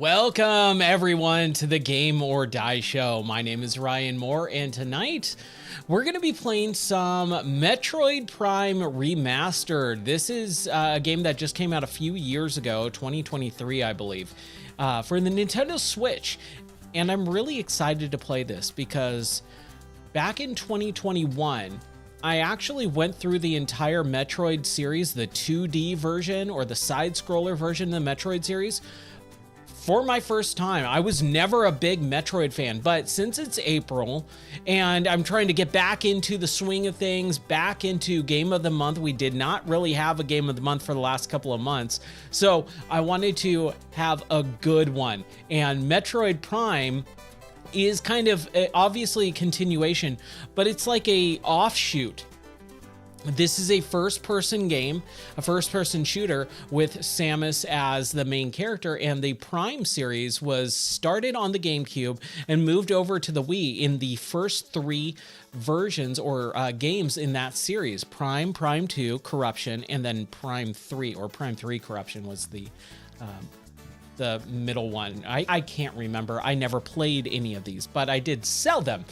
Welcome everyone to the Game or Die Show. My name is Ryan Moore, and tonight we're going to be playing some Metroid Prime Remastered. This is a game that just came out a few years ago, 2023, I believe, for the Nintendo Switch. And I'm really excited to play this because back in 2021, I actually went through the entire Metroid series, the 2D version or the side-scroller version of the Metroid series, for my first time. I was never a big Metroid fan, but since it's April and I'm trying to get back into the swing of things, back into Game of the Month, we did not really have a Game of the Month for the last couple of months, so I wanted to have a good one. And Metroid Prime is kind of obviously a continuation, but it's like a offshoot. This is a first-person game, a first-person shooter with Samus as the main character, and the Prime series was started on the GameCube and moved over to the Wii in the first three versions or games in that series. Prime, Prime 2, Corruption, and then Prime 3, or Prime 3 Corruption was the middle one. I can't remember. I never played any of these, but I did sell them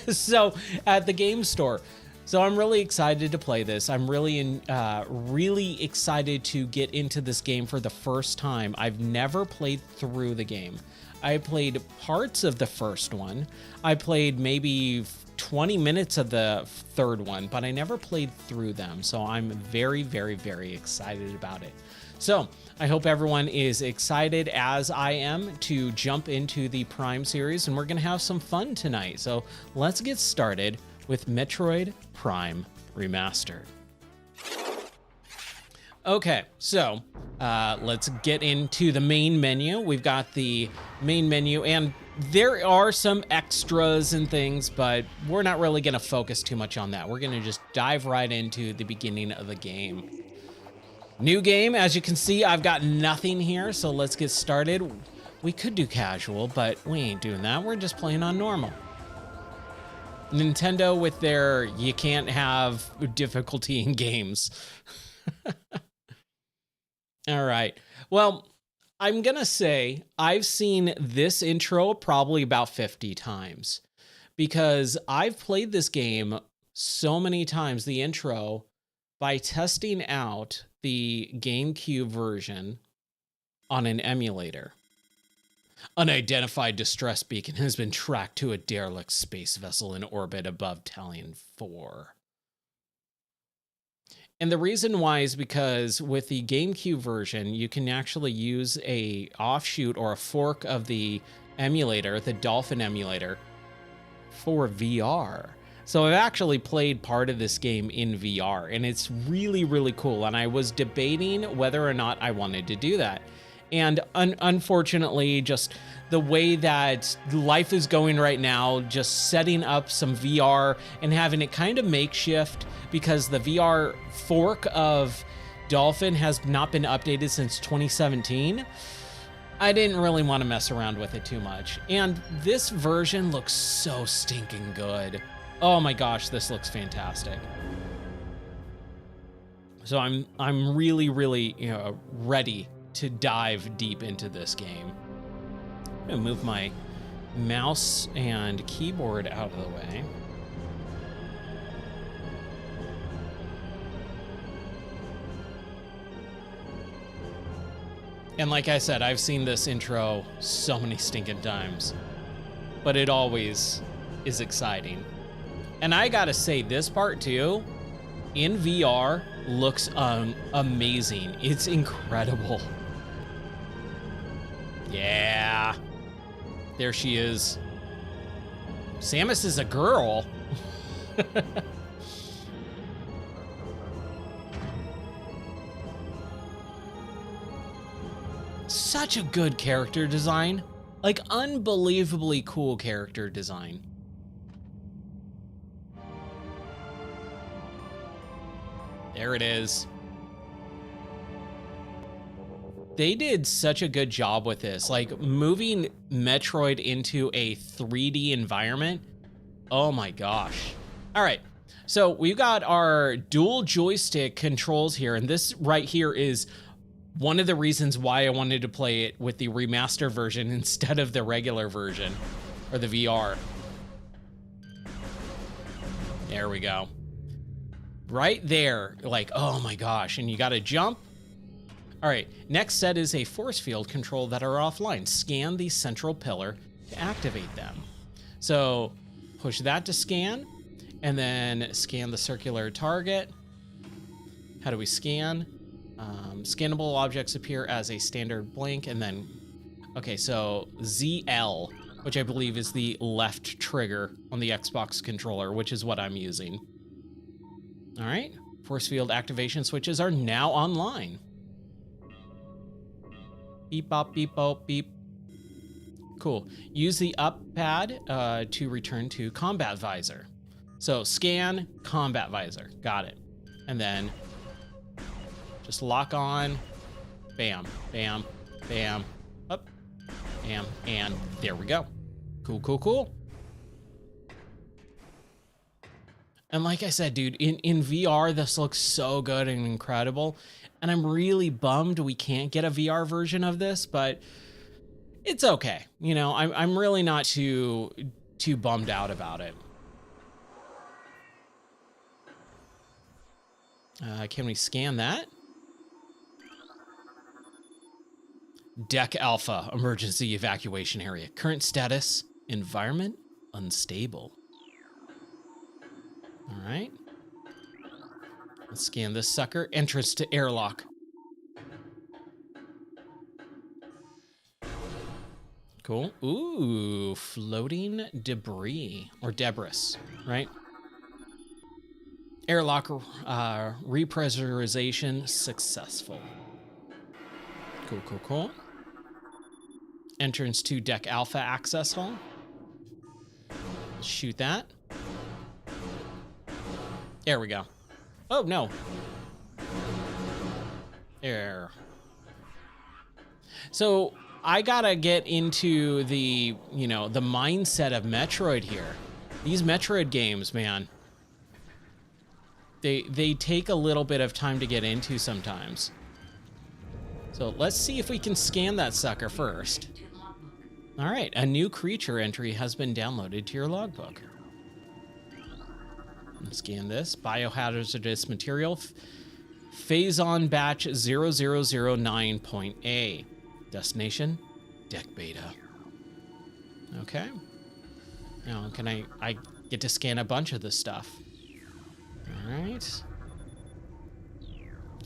so at the game store. So I'm really excited to play this. I'm really excited to get into this game for the first time. I've never played through the game. I played parts of the first one. I played maybe 20 minutes of the third one, but I never played through them. So I'm very, very, very excited about it. So I hope everyone is excited as I am to jump into the Prime series, and we're gonna have some fun tonight. So let's get started with Metroid Prime Remastered. Okay, so let's get into the main menu. We've got the main menu, and there are some extras and things, but we're not really gonna focus too much on that. We're gonna just dive right into the beginning of the game. New game, as you can see, I've got nothing here, so let's get started. We could do casual, but we ain't doing that. We're just playing on normal. Nintendo with their you can't have difficulty in games. All right. Well, I'm gonna say I've seen this intro probably about 50 times because I've played this game so many times, the intro, by testing out the GameCube version on an emulator. Unidentified distress beacon has been tracked to a derelict space vessel in orbit above Tallyon 4. And the reason why is because with the GameCube version, you can actually use a offshoot or a fork of the emulator, the Dolphin emulator, for VR. So I've actually played part of this game in VR, and it's really, really cool. And I was debating whether or not I wanted to do that. And unfortunately, just the way that life is going right now, just setting up some VR and having it kind of makeshift because the VR fork of Dolphin has not been updated since 2017. I didn't really want to mess around with it too much. And this version looks so stinking good. Oh my gosh, this looks fantastic. So I'm really, really, ready to dive deep into this game. I'm gonna move my mouse and keyboard out of the way. And like I said, I've seen this intro so many stinking times, but it always is exciting. And I gotta say, this part too, in VR, looks amazing. It's incredible. Yeah. There she is. Samus is a girl. Such a good character design. Like, unbelievably cool character design. There it is. They did such a good job with this, like moving Metroid into a 3D environment. Oh my gosh. All right, so we've got our dual joystick controls here, and this right here is one of the reasons why I wanted to play it with the remaster version instead of the regular version, or the VR. There we go. Right there, like, oh my gosh, and you gotta jump. All right, next set is a force field control that are offline. Scan the central pillar to activate them. So push that to scan, and then scan the circular target. How do we scan? Scannable objects appear as a standard blank, and then, okay, so ZL, which I believe is the left trigger on the Xbox controller, which is what I'm using. All right, force field activation switches are now online. Beep, bop, beep, bop, beep. Cool. Use the up pad to return to combat visor. So scan, combat visor. Got it. And then just lock on. Bam, bam, bam, up, bam, and there we go. Cool, cool, cool. And like I said, dude, in VR, this looks so good and incredible. And I'm really bummed we can't get a VR version of this, but it's okay. You know, I'm really not too bummed out about it. Can we scan that? Deck Alpha, emergency evacuation area. Current status, environment unstable. All right. Let's scan this sucker. Entrance to airlock. Cool. Ooh, floating debris or debris, right? Airlock repressurization successful. Cool, cool, cool. Entrance to Deck Alpha access hall. Shoot that. There we go. Oh, no. There. So I gotta get into the, you know, the mindset of Metroid here. These Metroid games, man, they take a little bit of time to get into sometimes. So let's see if we can scan that sucker first. All right, a new creature entry has been downloaded to your logbook. Let's scan this. Biohazardous material. Phazon batch 0009.A. Destination, Deck Beta. Okay. Now, can I get to scan a bunch of this stuff. All right.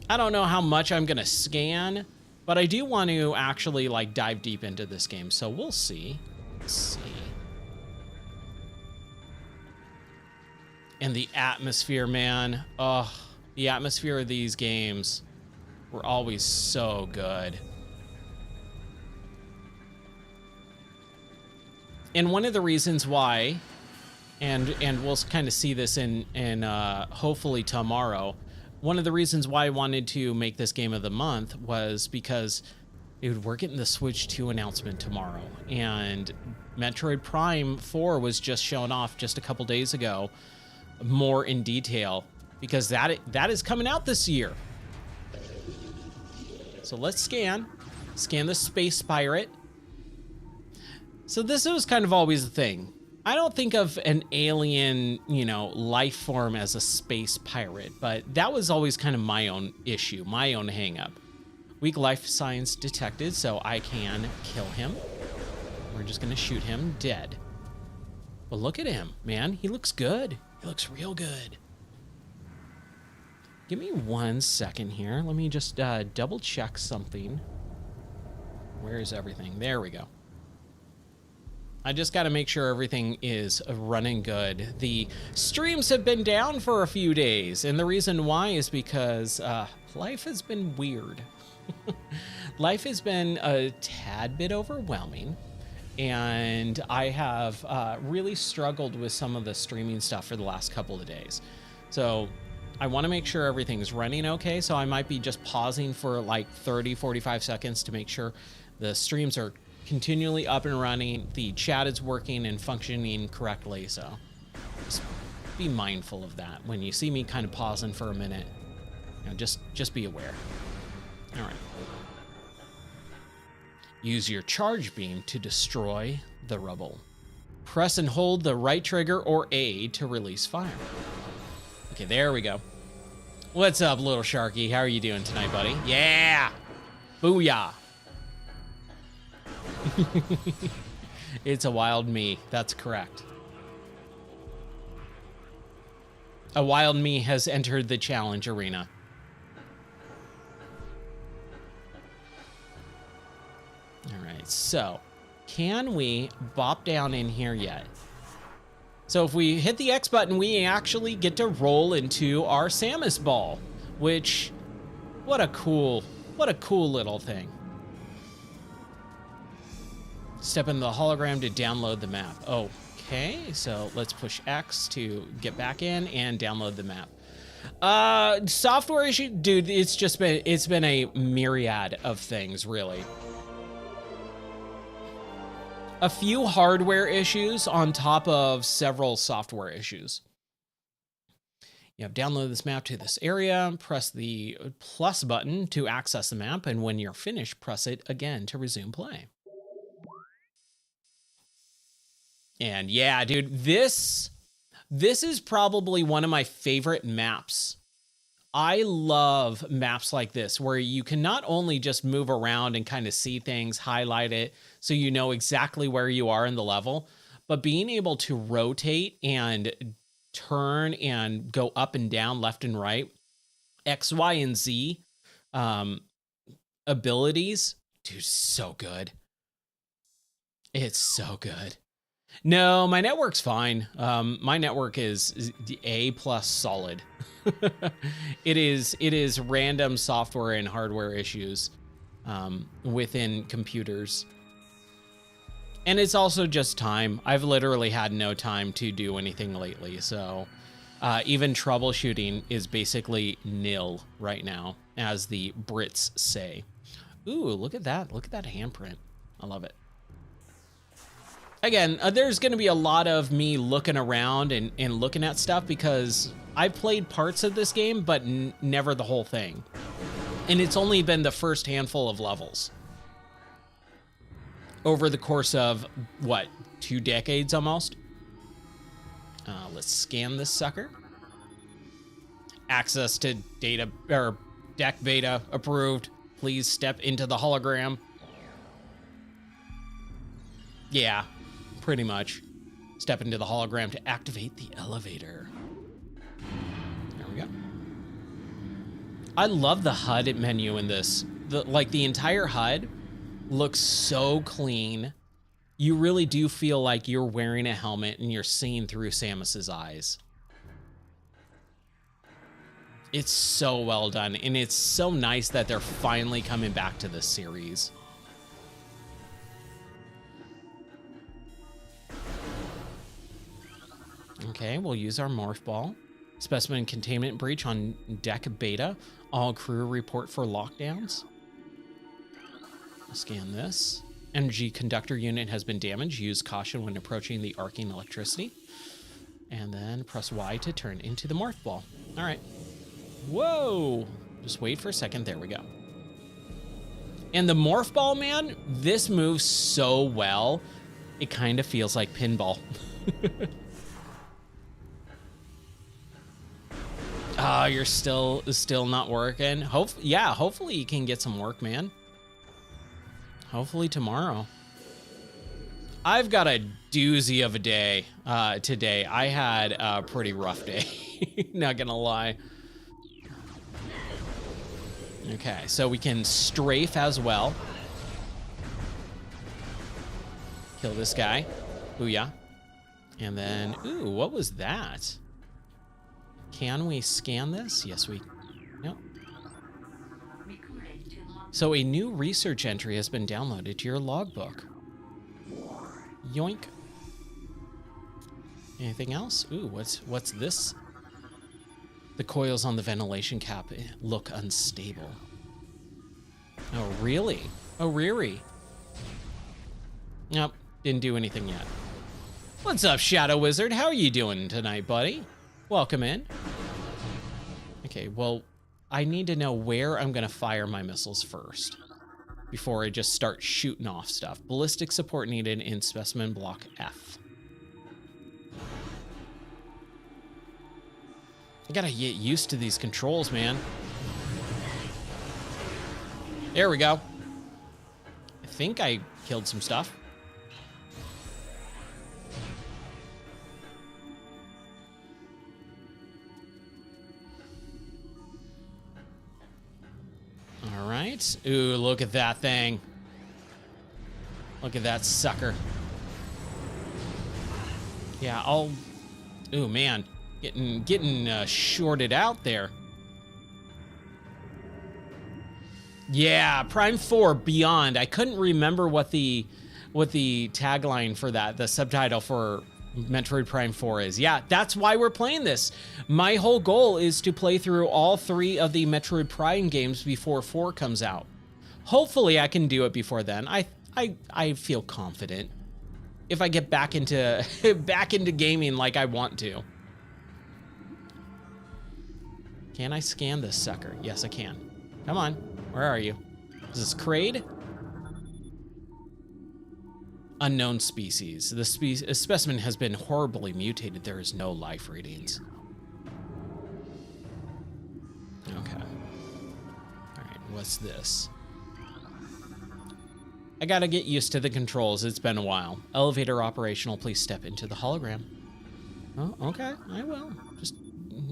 I don't know how much I'm gonna scan, but I do want to actually like dive deep into this game, so we'll see. Let's see. And the atmosphere, man. Oh, the atmosphere of these games were always so good. And one of the reasons why, and we'll kind of see this in hopefully tomorrow, one of the reasons why I wanted to make this game of the month was because, dude, we're getting the Switch 2 announcement tomorrow, and Metroid Prime 4 was just shown off just a couple days ago, more in detail, because that is coming out this year. So let's scan the Space Pirate. So this was kind of always the thing. I don't think of an alien, you know, life form as a space pirate, but that was always kind of my own issue, my own hang-up. Weak life signs detected, so I can kill him. We're just gonna shoot him dead. But look at him, man. He looks good. He looks real good. Give me 1 second here. Let me just double check something. Where is everything? There we go. I just got to make sure everything is running good. The streams have been down for a few days, and the reason why is because life has been weird. Life has been a tad bit overwhelming, and I have really struggled with some of the streaming stuff for the last couple of days. So I want to make sure everything's running okay, so I might be just pausing for like 30, 45 seconds to make sure the streams are continually up and running, the chat is working and functioning correctly, so just be mindful of that. When you see me kind of pausing for a minute, you know, just be aware. All right. Use your charge beam to destroy the rubble. Press and hold the right trigger or A to release fire. Okay, there we go. What's up, little Sharky? How are you doing tonight, buddy? Yeah! Booyah! It's a wild me. That's correct. A wild me has entered the challenge arena. All right, so can we bop down in here yet? So if we hit the X button, we actually get to roll into our Samus ball, which, what a cool little thing. Step into the hologram to download the map. Okay, so let's push X to get back in and download the map. Software issue, dude, it's been a myriad of things, really. A few hardware issues on top of several software issues. You have download this map to this area, press the plus button to access the map, and when you're finished, press it again to resume play. And yeah, dude, this is probably one of my favorite maps. I love maps like this where you can not only just move around and kind of see things, highlight it so you know exactly where you are in the level, but being able to rotate and turn and go up and down, left and right, X, Y, and Z abilities, dude, so good. It's so good. No, my network's fine. My network is A+ solid. It is random software and hardware issues within computers. And it's also just time. I've literally had no time to do anything lately. So even troubleshooting is basically nil right now, as the Brits say. Ooh, look at that. Look at that handprint. I love it. Again, there's going to be a lot of me looking around and looking at stuff because I've played parts of this game, but never the whole thing. And it's only been the first handful of levels over the course of, what, 2 decades almost? Let's scan this sucker. Access to data, or deck beta approved. Please step into the hologram. Yeah. Pretty much. Step into the hologram to activate the elevator. There we go. I love the HUD menu in this. The entire HUD looks so clean. You really do feel like you're wearing a helmet and you're seeing through Samus's eyes. It's so well done, and it's so nice that they're finally coming back to this series. Okay, we'll use our morph ball. Specimen containment breach on deck beta. All crew report for lockdowns. We'll scan this. Energy conductor unit has been damaged. Use caution when approaching the arcing electricity. And then press Y to turn into the morph ball. All right. Whoa! Just wait for a second. There we go. And the morph ball, man, this moves so well. It kind of feels like pinball. You're still not working. Hopefully you can get some work, man. Hopefully tomorrow. I've got a doozy of a day today. I had a pretty rough day, not gonna lie. Okay, so we can strafe as well. Kill this guy. Booyah. And then, ooh, what was that? Can we scan this? Yes, we... Nope. So a new research entry has been downloaded to your logbook. Yoink. Anything else? Ooh, what's this? The coils on the ventilation cap look unstable. Oh, really? Oh, Riri. Nope, didn't do anything yet. What's up, Shadow Wizard? How are you doing tonight, buddy? Welcome in. Okay, well, I need to know where I'm gonna fire my missiles first. before I just start shooting off stuff. Ballistic support needed in specimen block F. I gotta get used to these controls, man. There we go. I think I killed some stuff. All right. Ooh, look at that thing. Look at that sucker. Yeah, I'll... Ooh, man. Getting shorted out there. Yeah, Prime 4 Beyond. I couldn't remember what the tagline for that, the subtitle for Metroid Prime 4 is. Yeah, that's why we're playing this. My whole goal is to play through all 3 of the Metroid Prime games before 4 comes out. Hopefully I can do it before then. I feel confident if I get back into gaming like I want to. Can I scan this sucker? Yes, I can. Come on. Where are you? Is this Kraid? Unknown species. The specimen has been horribly mutated. There is no life readings. Okay. All right, what's this? I gotta get used to the controls. It's been a while. Elevator operational. Please step into the hologram. Oh, okay. I will. Just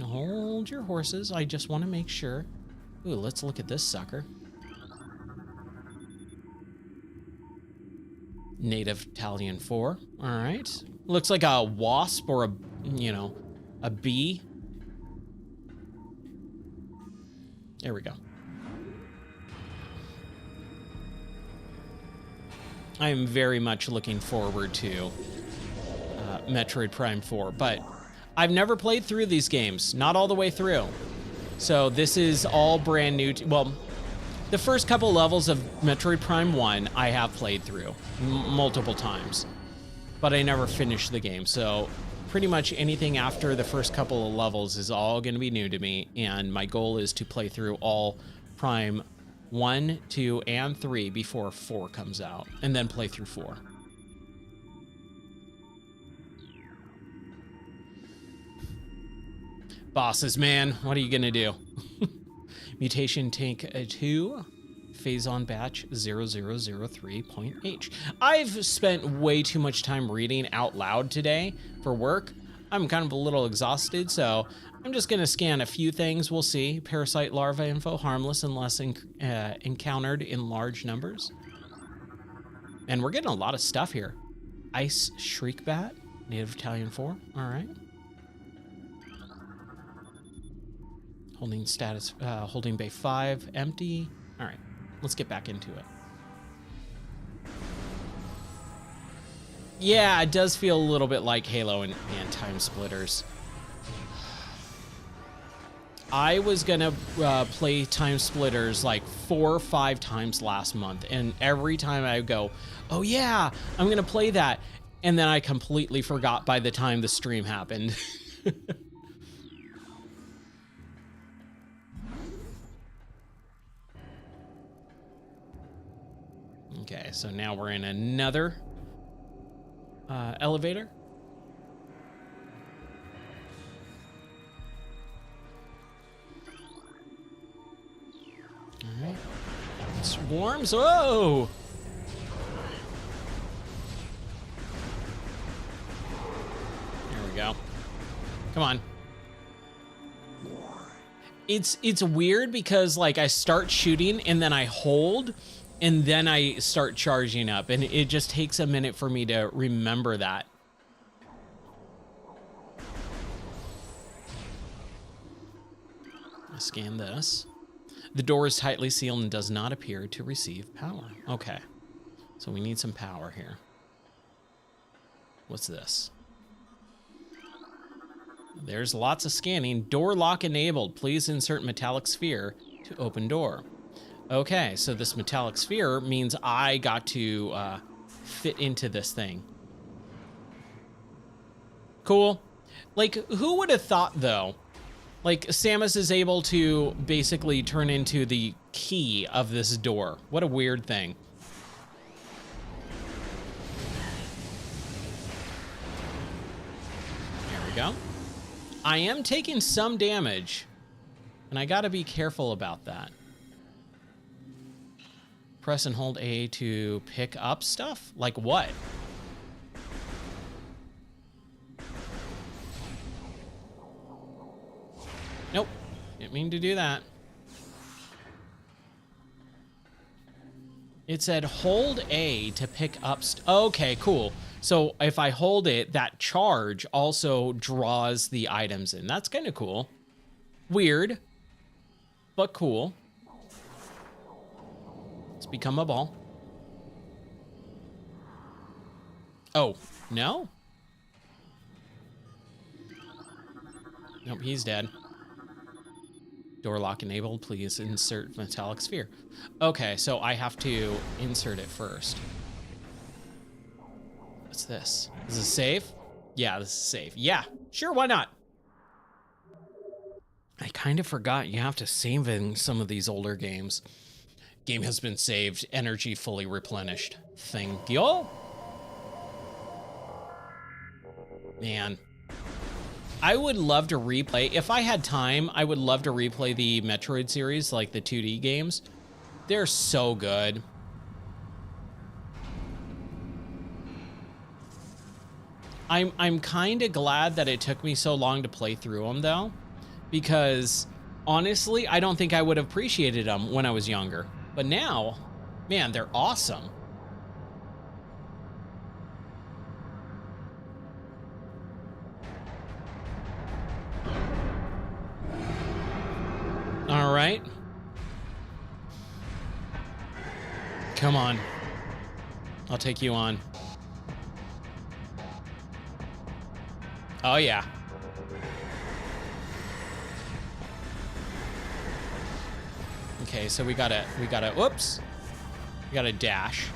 hold your horses. I just want to make sure. Ooh, let's look at this sucker. Native Italian 4. All right. Looks like a wasp or a bee. There we go. I am very much looking forward to Metroid Prime 4, but I've never played through these games, not all the way through. So this is all brand new. Well, the first couple levels of Metroid Prime 1 I have played through multiple times, but I never finished the game. So pretty much anything after the first couple of levels is all going to be new to me, and my goal is to play through all Prime 1, 2, and 3 before 4 comes out, and then play through 4. Bosses, man, what are you gonna do? Mutation Tank 2, Phase on Batch 0003.H. I've spent way too much time reading out loud today for work. I'm kind of a little exhausted, so I'm just gonna scan a few things. We'll see. Parasite larva info, harmless unless encountered in large numbers. And we're getting a lot of stuff here. Ice Shriekbat, Native Italian 4, all right. Holding status, holding bay 5, empty. All right, let's get back into it. Yeah, it does feel a little bit like Halo and Time Splitters. I was gonna play Time Splitters like 4 or 5 times last month, and every time I go, oh yeah, I'm gonna play that, and then I completely forgot by the time the stream happened. Okay, so now we're in another elevator. All right. Swarms. Whoa! There we go. Come on. It's weird because like I start shooting and then I hold and then I start charging up, and it just takes a minute for me to remember that. I'll scan this. The door is tightly sealed and does not appear to receive power. Okay, so we need some power here. What's this? There's lots of scanning. Door lock enabled. Please insert metallic sphere to open door. Okay, so this metallic sphere means I got to fit into this thing. Cool. Like, who would have thought, though, Like, Samus is able to basically turn into the key of this door. What a weird thing. There we go. I am taking some damage, and I gotta be careful about that. Press and hold A to pick up stuff? Like what? Nope, didn't mean to do that. It said hold A to pick up okay, cool. So if I hold it, that charge also draws the items in. That's kind of cool. Weird, but cool. Let's become a ball. Oh, no? Nope, he's dead. Door lock enabled, please insert metallic sphere. Okay, so I have to insert it first. What's this? Is this safe? Yeah, this is safe. Yeah, sure, why not? I kind of forgot you have to save in some of these older games. Game has been saved, energy fully replenished. Thank you. Man. I would love to replay, if I had time, I would love to replay the Metroid series, like the 2D games. They're so good. I'm kind of glad that it took me so long to play through them, though, because honestly, I don't think I would have appreciated them when I was younger. But now, man, they're awesome. All right. Come on. I'll take you on. Oh, yeah. Okay, so we gotta, whoops. We gotta dash.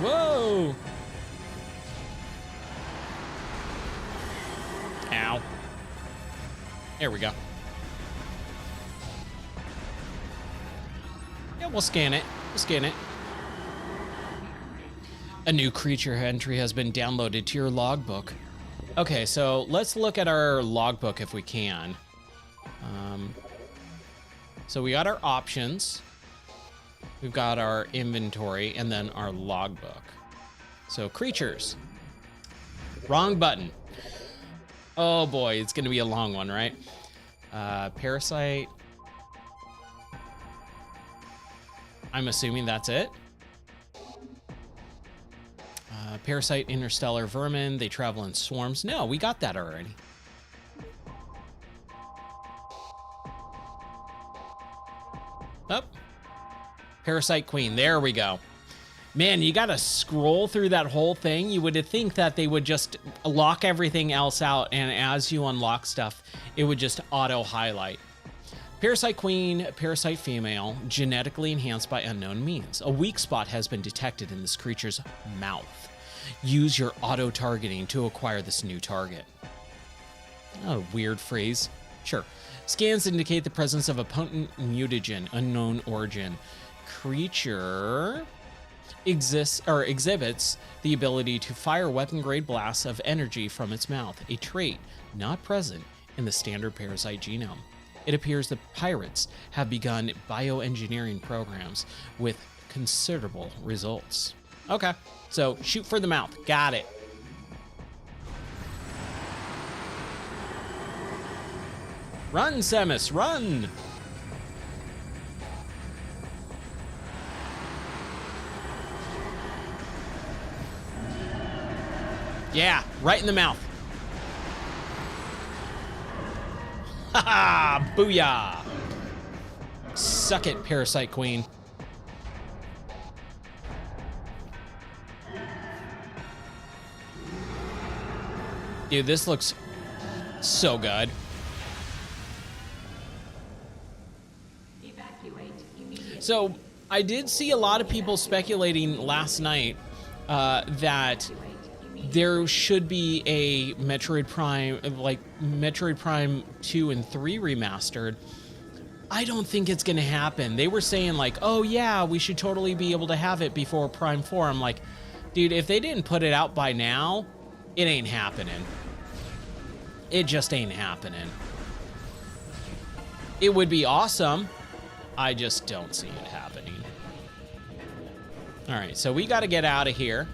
Whoa! Ow. There we go. Yeah, we'll scan it. We'll scan it. A new creature entry has been downloaded to your logbook. Okay, so let's look at our logbook if we can. So we got our options. We've got our inventory and then our logbook. So creatures. Wrong button. Oh boy, it's gonna be a long one, right? Parasite. I'm assuming that's it. Parasite, interstellar vermin, they travel in swarms. No, we got that already. Up. Parasite Queen, there we go. Man, you gotta scroll through that whole thing. You would think that they would just lock everything else out, and as you unlock stuff, it would just auto-highlight. Parasite Queen, Parasite Female, genetically enhanced by unknown means. A weak spot has been detected in this creature's mouth. Use your auto-targeting to acquire this new target. Oh, weird phrase. Sure. Scans indicate the presence of a potent mutagen, unknown origin. Creature exhibits the ability to fire weapon-grade blasts of energy from its mouth, a trait not present in the standard parasite genome. It appears the pirates have begun bioengineering programs with considerable results. Okay, so shoot for the mouth. Got it. Run, Samus, run! Yeah, right in the mouth. Haha, booyah! Suck it, Parasite Queen. Dude, this looks so good. So I did see a lot of people speculating last night that there should be a Metroid Prime, like Metroid Prime 2 and 3 remastered. I don't think it's gonna happen. They were saying like, oh yeah, we should totally be able to have it before Prime 4. I'm like, dude, if they didn't put it out by now, it ain't happening. It just ain't happening. It would be awesome. I just don't see it happening. All right, so we got to get out of here.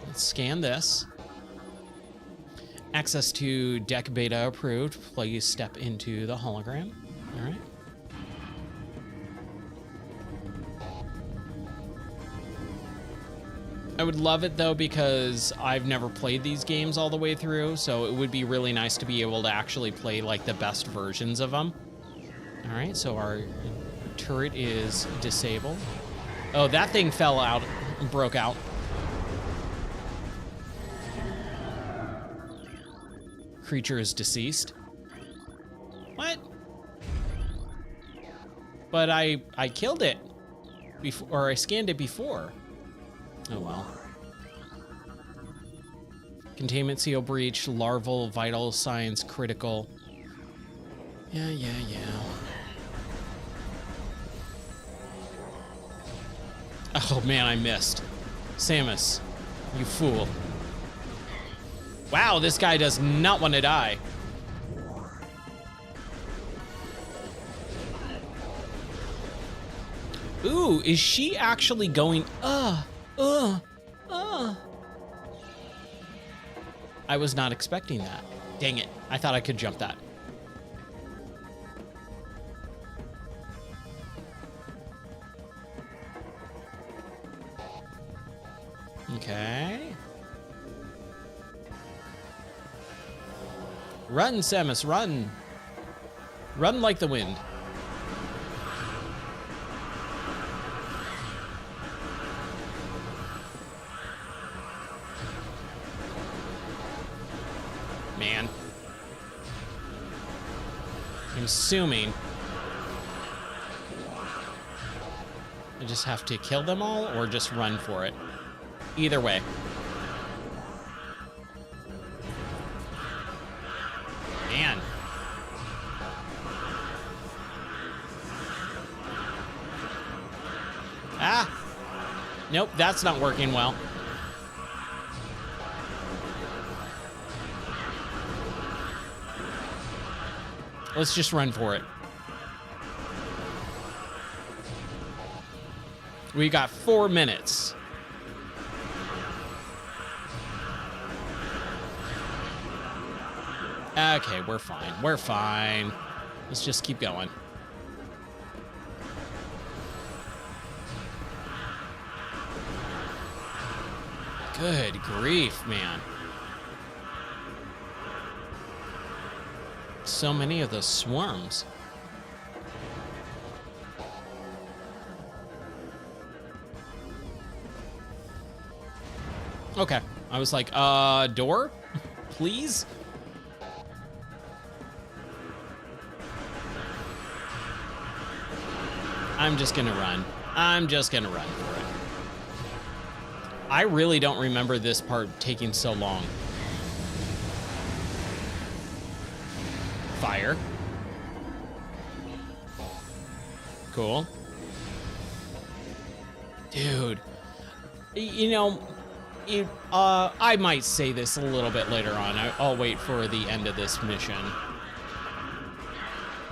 Let's scan this. Access to deck beta approved. Please step into the hologram. All right. I would love it though, because I've never played these games all the way through, so it would be really nice to be able to actually play like the best versions of them. All right, so our turret is disabled. Oh, that thing fell out, broke out. Creature is deceased. What? But I killed it before, or I scanned it before. Oh well. Containment seal breach, larval, vital signs critical. Yeah. Oh man, I missed. Samus, you fool. Wow, this guy does not want to die. Ooh, is she actually going, I was not expecting that. Dang it, I thought I could jump that. Okay. Run, Samus, run. Run like the wind. Man. I'm assuming I just have to kill them all or just run for it. Either way. Man. Ah! Nope, that's not working well. Let's just run for it. We got 4 minutes. Okay, we're fine. We're fine. Let's just keep going. Good grief, man. So many of those swarms. Okay. I was like, door? Please? I'm just gonna run. I'm just gonna run for it. I really don't remember this part taking so long. Fire. Cool. Dude. You know, I might say this a little bit later on. I'll wait for the end of this mission.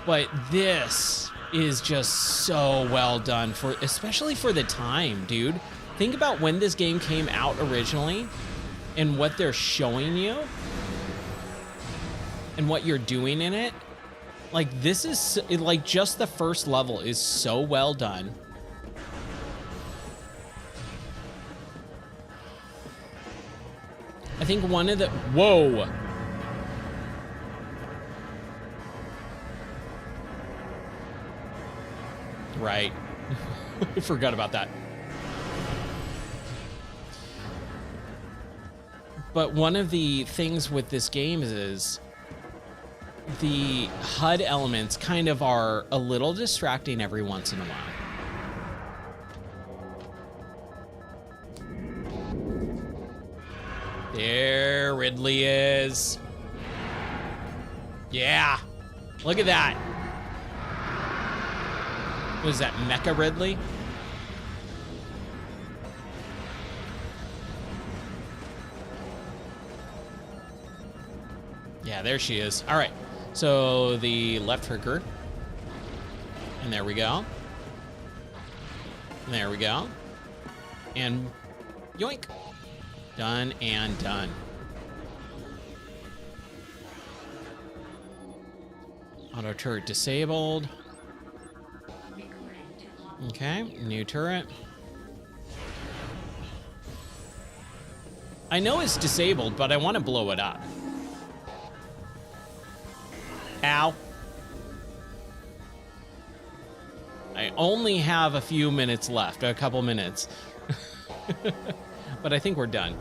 But this is just so well done, especially for the time, dude. Think about when this game came out originally and what they're showing you and what you're doing in it. Like, this is, like, just the first level is so well done. I think one of the, whoa. Right. I forgot about that. But one of the things with this game is the HUD elements kind of are a little distracting every once in a while. There Ridley is. Yeah, look at that. What is that, Mecha Ridley? Yeah, there she is. All right, so the left trigger. And there we go. And there we go. And yoink. Done and done. Auto turret disabled. Okay, new turret. I know it's disabled, but I want to blow it up. Ow. I only have a few minutes left, a couple minutes. But I think we're done.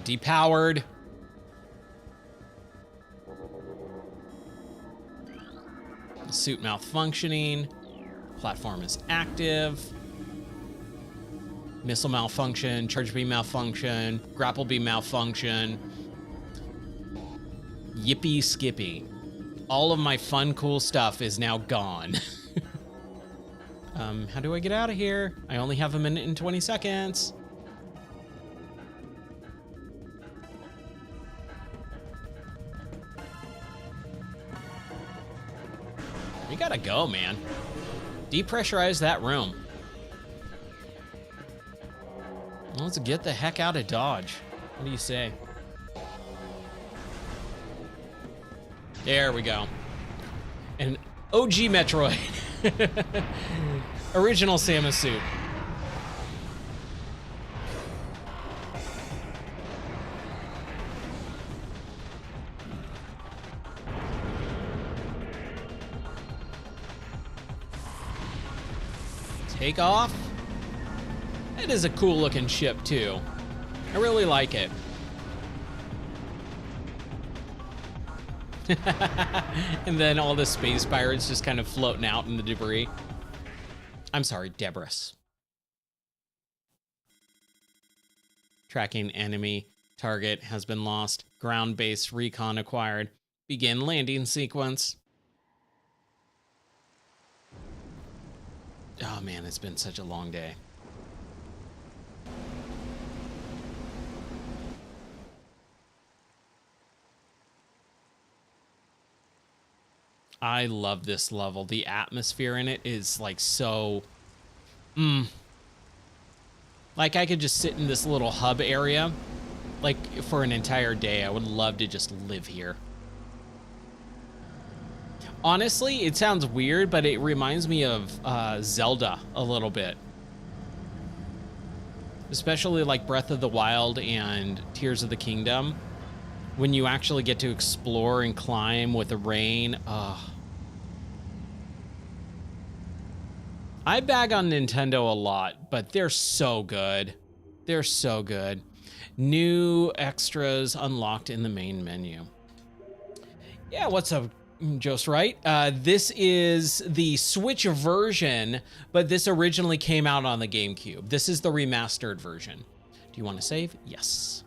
Depowered. Suit malfunctioning. Platform is active. Missile malfunction. Charge beam malfunction. Grapple beam malfunction. Yippee skippy. All of my fun, cool stuff is now gone. How do I get out of here? I only have a minute and 20 seconds. We gotta go, man. Depressurize that room. Let's get the heck out of Dodge. What do you say? There we go. An OG Metroid. Original Samus suit. Take off. It is a cool looking ship too. I really like it. And then all the space pirates just kind of floating out in the debris. I'm sorry, debris. Tracking enemy target has been lost. Ground-based recon acquired. Begin landing sequence. Oh man, it's been such a long day. I love this level. The atmosphere in it is like so... Like I could just sit in this little hub area like for an entire day. I would love to just live here. Honestly, it sounds weird, but it reminds me of Zelda a little bit. Especially like Breath of the Wild and Tears of the Kingdom. When you actually get to explore and climb with the rain. I bag on Nintendo a lot, but they're so good. They're so good. New extras unlocked in the main menu. Yeah, what's up, Just Right? This is the Switch version, but this originally came out on the GameCube. This is the remastered version. Do you want to save? Yes.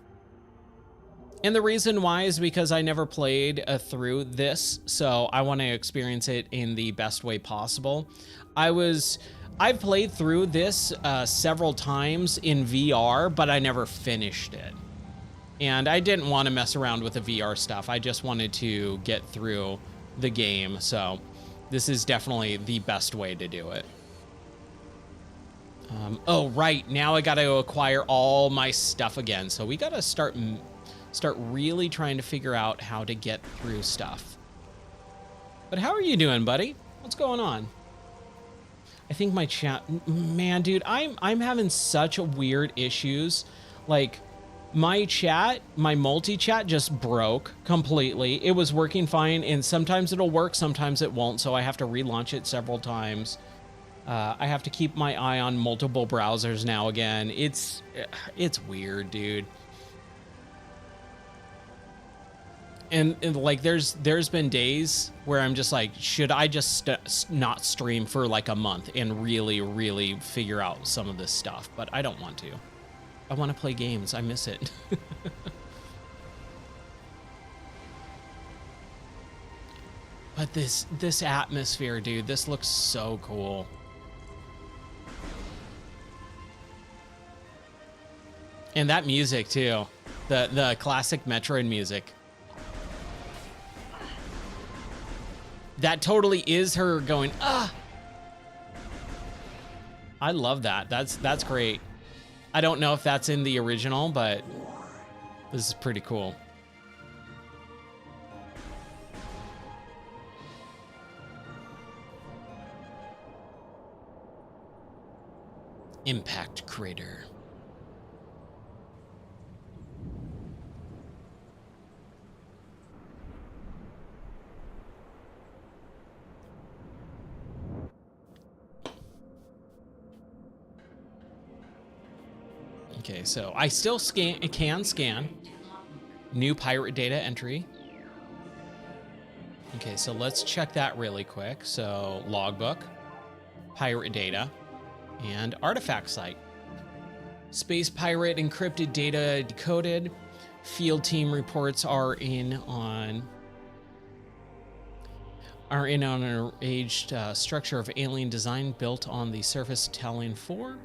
And the reason why is because I never played through this, so I want to experience it in the best way possible. I've played through this several times in VR, but I never finished it. And I didn't want to mess around with the VR stuff. I just wanted to get through the game, so this is definitely the best way to do it. Oh, right, now I got to acquire all my stuff again, so we got to start really trying to figure out how to get through stuff. But how are you doing, buddy? What's going on? I think my chat, man, dude, I'm having such weird issues. Like my chat, my multi-chat just broke completely. It was working fine, and sometimes it'll work, sometimes it won't, so I have to relaunch it several times. I have to keep my eye on multiple browsers now again. It's weird, dude. And like there's been days where I'm just like, should I just not stream for like a month and really figure out some of this stuff? But I don't want to. I want to play games. I miss it. But this atmosphere, dude, this looks so cool. And that music too, the classic Metroid music. That totally is her going, ah. I love that. That's great. I don't know if that's in the original, but this is pretty cool. Impact crater. Okay, so I still can scan. New pirate data entry. Okay, so let's check that really quick. So logbook, pirate data, and artifact site. Space pirate encrypted data decoded. Field team reports are in on an aged structure of alien design built on the surface Tallinn 4.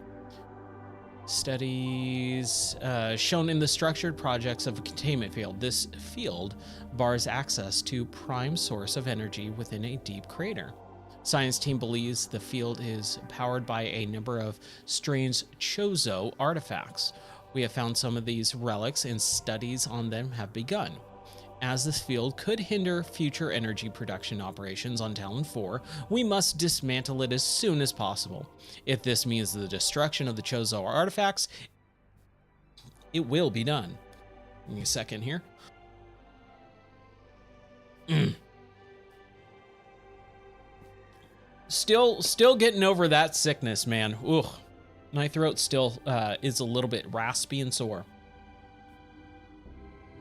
Studies shown in the structured projects of a containment field. This field bars access to prime source of energy within a deep crater. Science team believes the field is powered by a number of strange Chozo artifacts. We have found some of these relics and studies on them have begun. As this field could hinder future energy production operations on Tallinn 4, we must dismantle it as soon as possible. If this means the destruction of the Chozo artifacts, it will be done. Give me a second here. Still getting over that sickness, man. Ugh. My throat still is a little bit raspy and sore.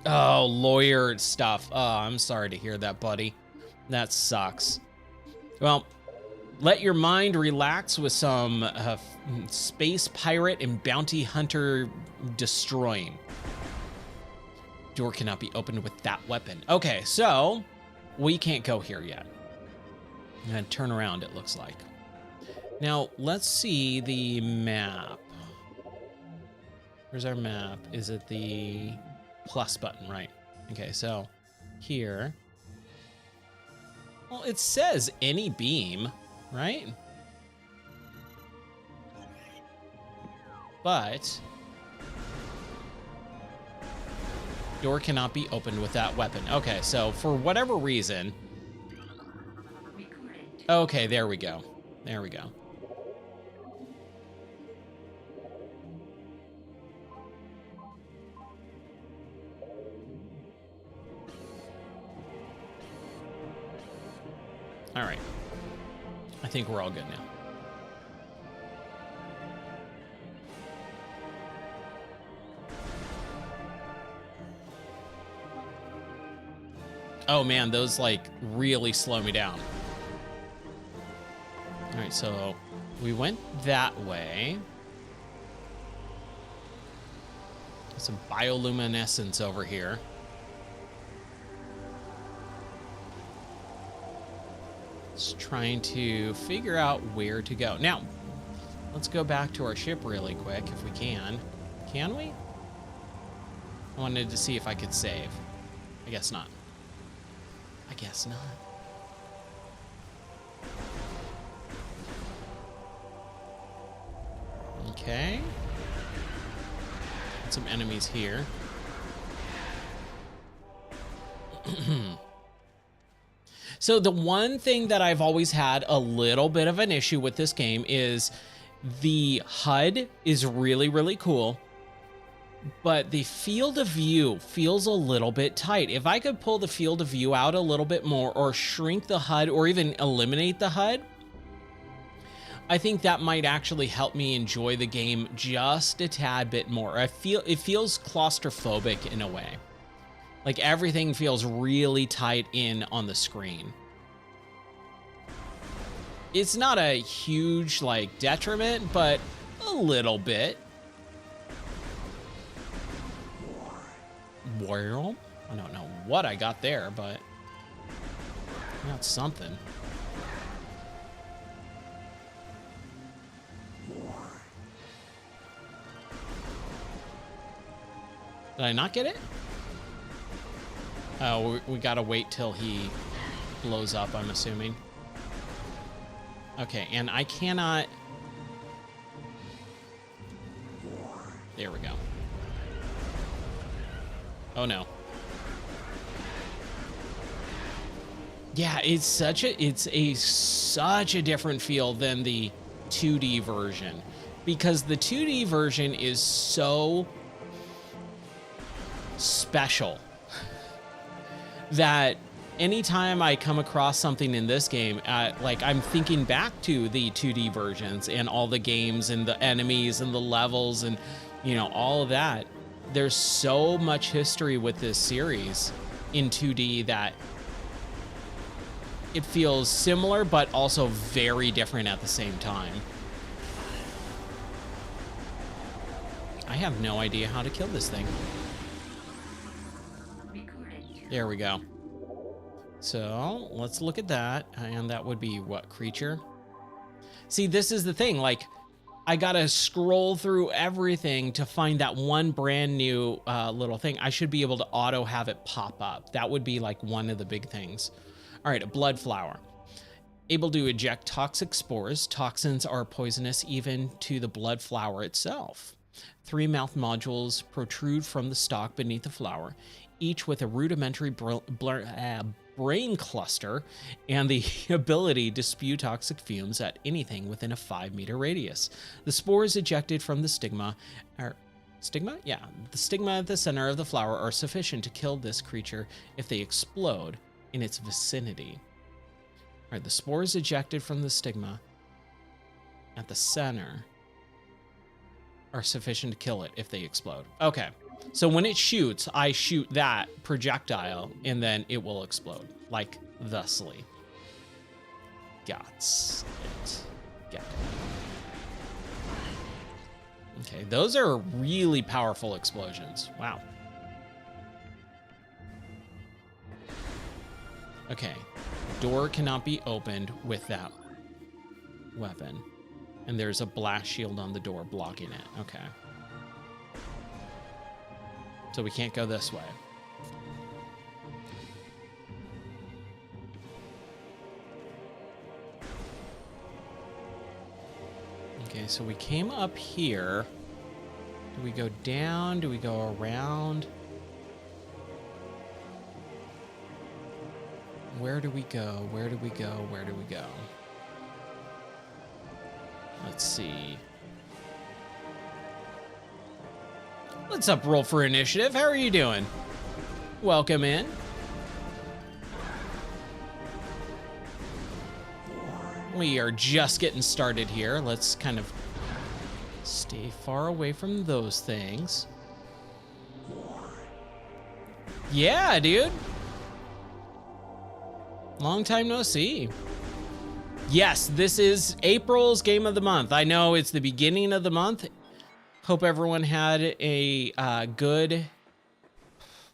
Oh, lawyer stuff. Oh, I'm sorry to hear that, buddy. That sucks. Well, let your mind relax with some space pirate and bounty hunter destroying. Door cannot be opened with that weapon. Okay, so we can't go here yet. I'm gonna turn around, it looks like. Now, let's see the map. Where's our map? Is it the plus button, right? Okay, so here. Well, it says any beam, right? But door cannot be opened with that weapon. Okay, so for whatever reason. Okay, there we go. There we go. All right. I think we're all good now. Oh man, those like really slow me down. All right, so we went that way. Some bioluminescence over here. Just trying to figure out where to go. Now, let's go back to our ship really quick if we can. Can we? I wanted to see if I could save. I guess not. I guess not. Okay. Got some enemies here. So the one thing that I've always had a little bit of an issue with this game is the HUD is really, really cool, but the field of view feels a little bit tight. If I could pull the field of view out a little bit more or shrink the HUD or even eliminate the HUD, I think that might actually help me enjoy the game just a tad bit more. It feels claustrophobic in a way. Like everything feels really tight in on the screen. It's not a huge like detriment, but a little bit. Well, I don't know what I got there, but I got something. Did I not get it? Oh, we gotta wait till he blows up, I'm assuming. Okay, and I cannot... There we go. Oh no. Yeah, it's such a different feel than the 2D version, because the 2D version is so special that anytime I come across something in this game, like I'm thinking back to the 2D versions and all the games and the enemies and the levels and, you know, all of that. There's so much history with this series in 2D that it feels similar, but also very different at the same time. I have no idea how to kill this thing. There we go. So let's look at that. And that would be what, creature? See, this is the thing. Like, I gotta scroll through everything to find that one brand new little thing. I should be able to auto have it pop up. That would be like one of the big things. All right, a blood flower. Able to eject toxic spores. Toxins are poisonous even to the blood flower itself. 3 mouth modules protrude from the stalk beneath the flower, each with a rudimentary brain cluster and the ability to spew toxic fumes at anything within a 5-meter radius. The spores ejected from the stigma are... Stigma? Yeah. The stigma at the center of the flower are sufficient to kill this creature if they explode in its vicinity. All right, the spores ejected from the stigma at the center are sufficient to kill it if they explode. Okay, so when it shoots, I shoot that projectile and then it will explode, like thusly. Got it. Got it. Okay, those are really powerful explosions. Wow. Okay, door cannot be opened with that weapon. And there's a blast shield on the door blocking it. Okay. So we can't go this way. Okay, so we came up here. Do we go down? Do we go around? Where do we go? Where do we go? Where do we go? Let's see. What's up, Roll for Initiative? How are you doing? Welcome in. We are just getting started here. Let's kind of stay far away from those things. Yeah, dude. Long time no see. Yes, this is April's Game of the Month. I know it's the beginning of the month. Hope everyone had a good,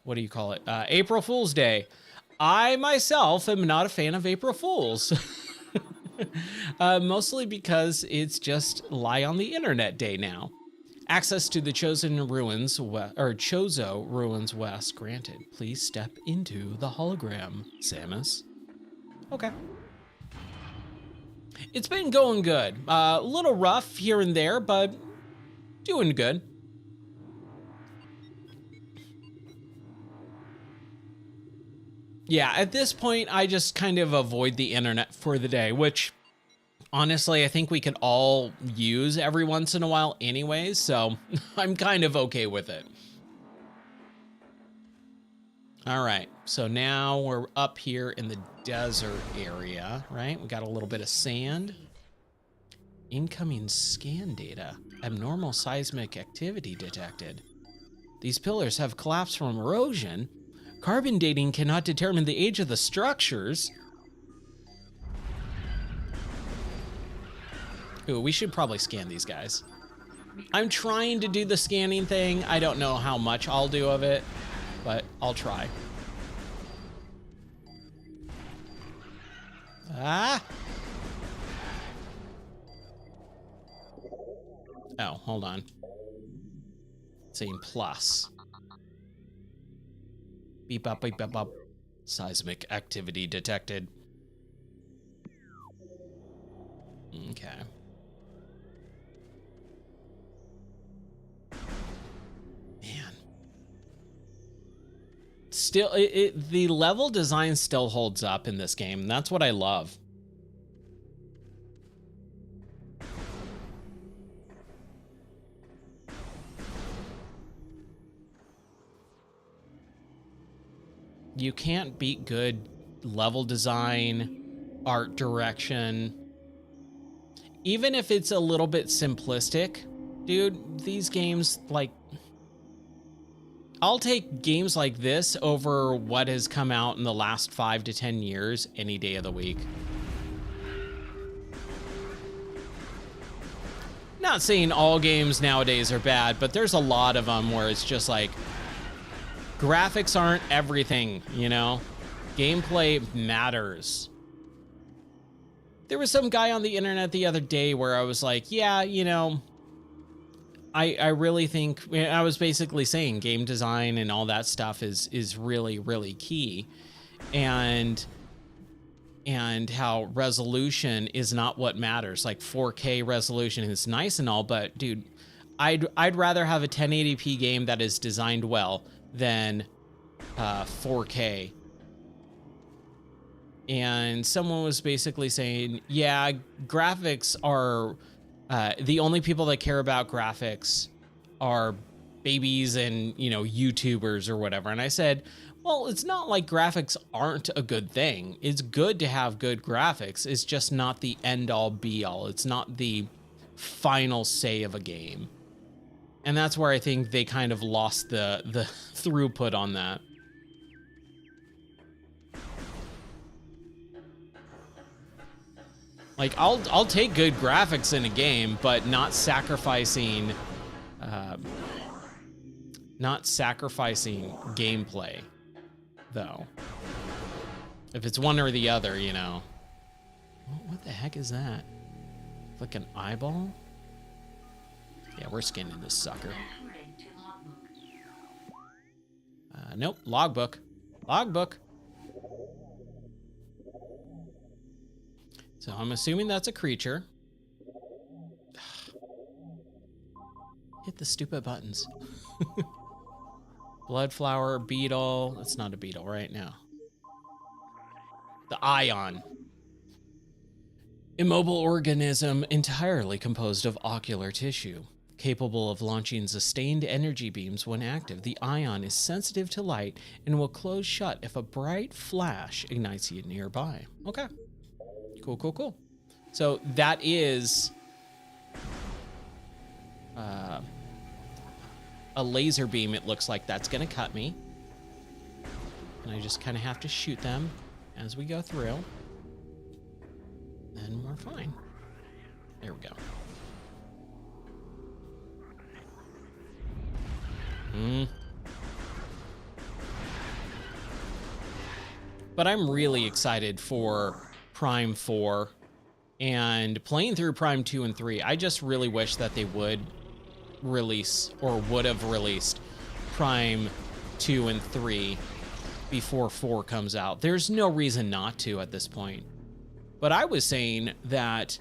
what do you call it? April Fool's Day. I myself am not a fan of April Fools. Mostly because it's just lie on the internet day now. Access to the Chozo Ruins West granted. Please step into the hologram, Samus. Okay. It's been going good. A little rough here and there, but doing good. Yeah, at this point, I just kind of avoid the internet for the day, which honestly, I think we can all use every once in a while anyways, so I'm kind of okay with it. All right, so now we're up here in the desert area, right? We got a little bit of sand. Incoming scan data. Abnormal seismic activity detected. These pillars have collapsed from erosion. Carbon dating cannot determine the age of the structures. Ooh, we should probably scan these guys. I'm trying to do the scanning thing. I don't know how much I'll do of it, but I'll try. Ah! Oh, hold on. It's saying plus. Beep up, beep up, up. Seismic activity detected. Okay. Man. Still, the level design still holds up in this game. That's what I love. You can't beat good level design, art direction. Even if it's a little bit simplistic, dude, these games, like, I'll take games like this over what has come out in the last 5 to 10 years any day of the week. Not saying all games nowadays are bad, but there's a lot of them where it's just like, graphics aren't everything, you know? Gameplay matters. There was some guy on the internet the other day where I was like, yeah, you know, I really think, I was basically saying game design and all that stuff is really, really key. And how resolution is not what matters. Like 4K resolution is nice and all, but dude, I'd rather have a 1080p game that is designed well than 4K. And someone was basically saying, yeah, graphics are the only people that care about graphics are babies and, you know, YouTubers or whatever. And I said, well, it's not like graphics aren't a good thing. It's good to have good graphics. It's just not the end all be all. It's not the final say of a game. And that's where I think they kind of lost the throughput on that. Like, I'll take good graphics in a game, but not sacrificing gameplay, though. If it's one or the other, you know. What the heck is that? Like an eyeball? Yeah, we're scanning this sucker. Nope, logbook. Logbook. So I'm assuming that's a creature. Hit the stupid buttons. Bloodflower, beetle. That's not a beetle right now. The ion. Immobile organism entirely composed of ocular tissue. Capable of launching sustained energy beams when active, the ion is sensitive to light and will close shut if a bright flash ignites it nearby. Okay. Cool, cool, cool. So that is a laser beam. It looks like that's going to cut me. And I just kind of have to shoot them as we go through. And we're fine. There we go. But I'm really excited for Prime 4 and playing through Prime 2 and 3. I just really wish that they would release or would have released Prime 2 and 3 before 4 comes out. There's no reason not to at this point. But I was saying that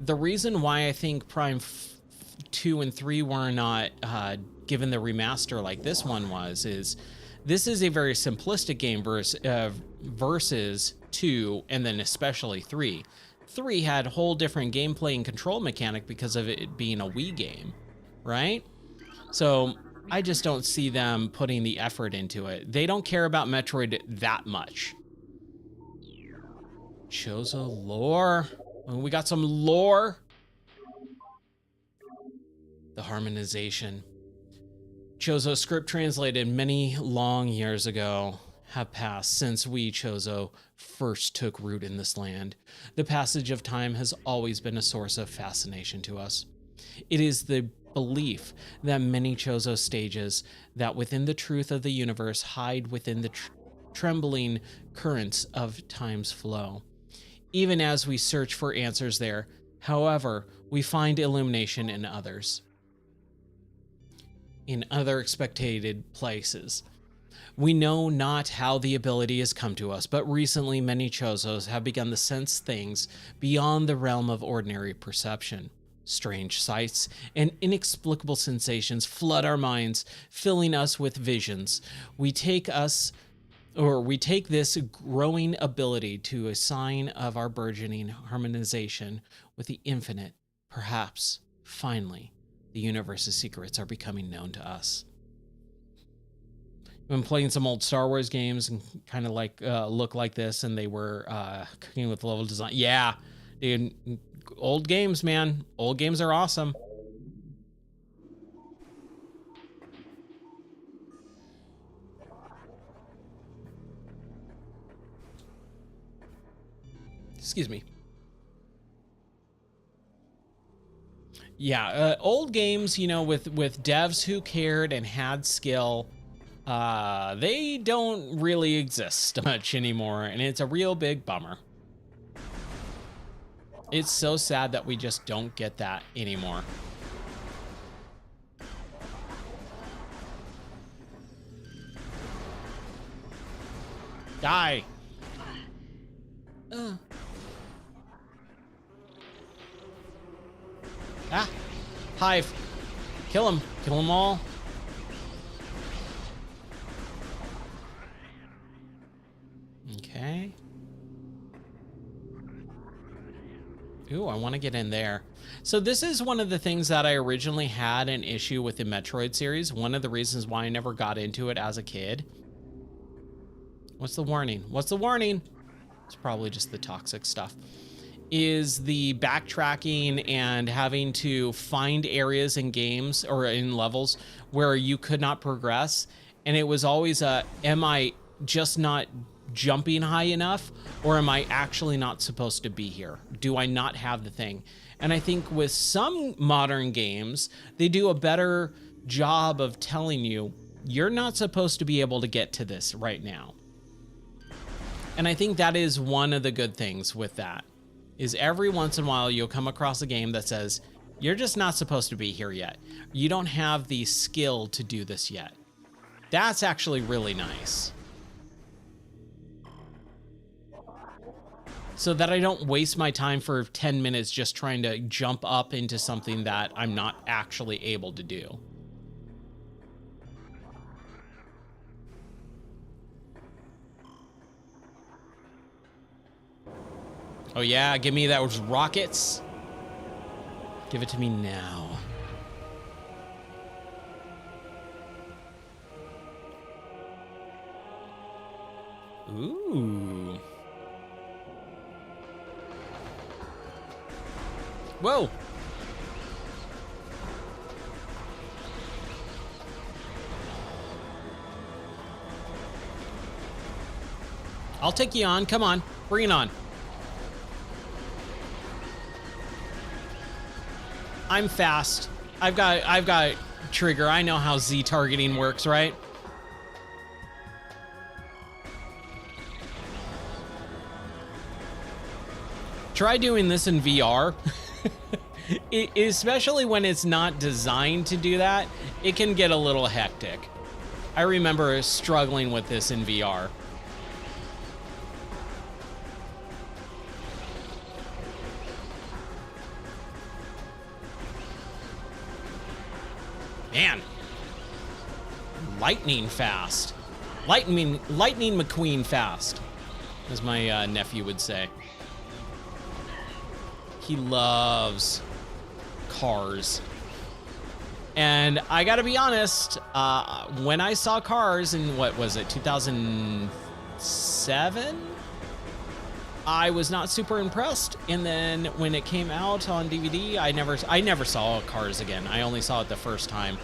the reason why I think Prime 2 and 3 were not given the remaster like this one was is this is a very simplistic game versus 2 and then especially 3. 3 had a whole different gameplay and control mechanic because of it being a Wii game, right? So I just don't see them putting the effort into it. They don't care about Metroid that much. Chozo lore. We got some lore. the harmonization. Chozo script translated many long years ago have passed since we Chozo first took root in this land. The passage of time has always been a source of fascination to us. It is the belief that many Chozo stages that within the truth of the universe hide within the trembling currents of time's flow. Even as we search for answers there, however, we find illumination in others, in other expected places. We know not how the ability has come to us, but recently many Chozos have begun to sense things beyond the realm of ordinary perception. Strange sights and inexplicable sensations flood our minds, filling us with visions. We take this growing ability to a sign of our burgeoning harmonization with the infinite. Perhaps, finally, the universe's secrets are becoming known to us. I've been playing some old Star Wars games and kind of like look like this, and they were cooking with level design. Yeah, dude, old games, man. Old games are awesome. Excuse me. Yeah, old games, you know, with devs who cared and had skill, they don't really exist much anymore, and it's a real big bummer. It's so sad that we just don't get that anymore. Die. Ah, Hive. Kill him. Kill them all. Okay. Ooh, I want to get in there. So this is one of the things that I originally had an issue with the Metroid series. One of the reasons why I never got into it as a kid. What's the warning? What's the warning? It's probably just the toxic stuff. Is the backtracking and having to find areas in games or in levels where you could not progress. And it was always am I just not jumping high enough, or am I actually not supposed to be here? Do I not have the thing? And I think with some modern games, they do a better job of telling you, you're not supposed to be able to get to this right now. And I think that is one of the good things with that, is every once in a while you'll come across a game that says, you're just not supposed to be here yet. You don't have the skill to do this yet. That's actually really nice. So that I don't waste my time for 10 minutes just trying to jump up into something that I'm not actually able to do. Oh yeah, give me those rockets. Give it to me now. Ooh. Whoa. I'll take you on. Come on. Bring it on. I'm fast. I've got trigger. I know how Z targeting works, right? Try doing this in VR. Especially when it's not designed to do that, it can get a little hectic. I remember struggling with this in VR. Man, lightning fast. Lightning McQueen fast, as my nephew would say. He loves Cars. And I gotta be honest, when I saw Cars in, what was it, 2007? I was not super impressed. And then when it came out on DVD, I never saw Cars again. I only saw it the first time.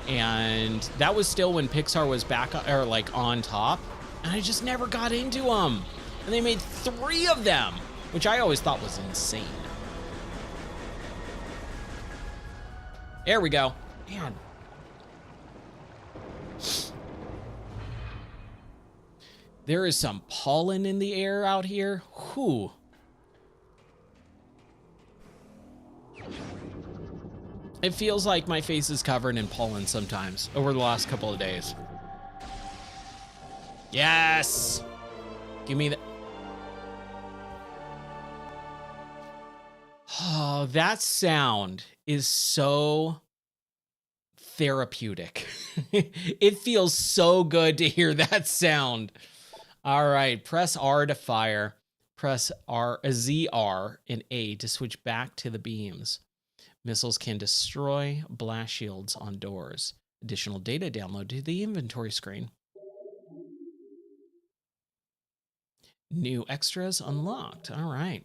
And that was still when Pixar was back, or like on top. And I just never got into them. And they made 3 of them, which I always thought was insane. There we go. Man. There is some pollen in the air out here. Whew. It feels like my face is covered in pollen sometimes over the last couple of days. Yes! Give me that. Oh, that sound is so therapeutic. It feels so good to hear that sound. All right, press R to fire. Press ZR and A to switch back to the beams. Missiles can destroy blast shields on doors. Additional data download to the inventory screen. New extras unlocked. All right.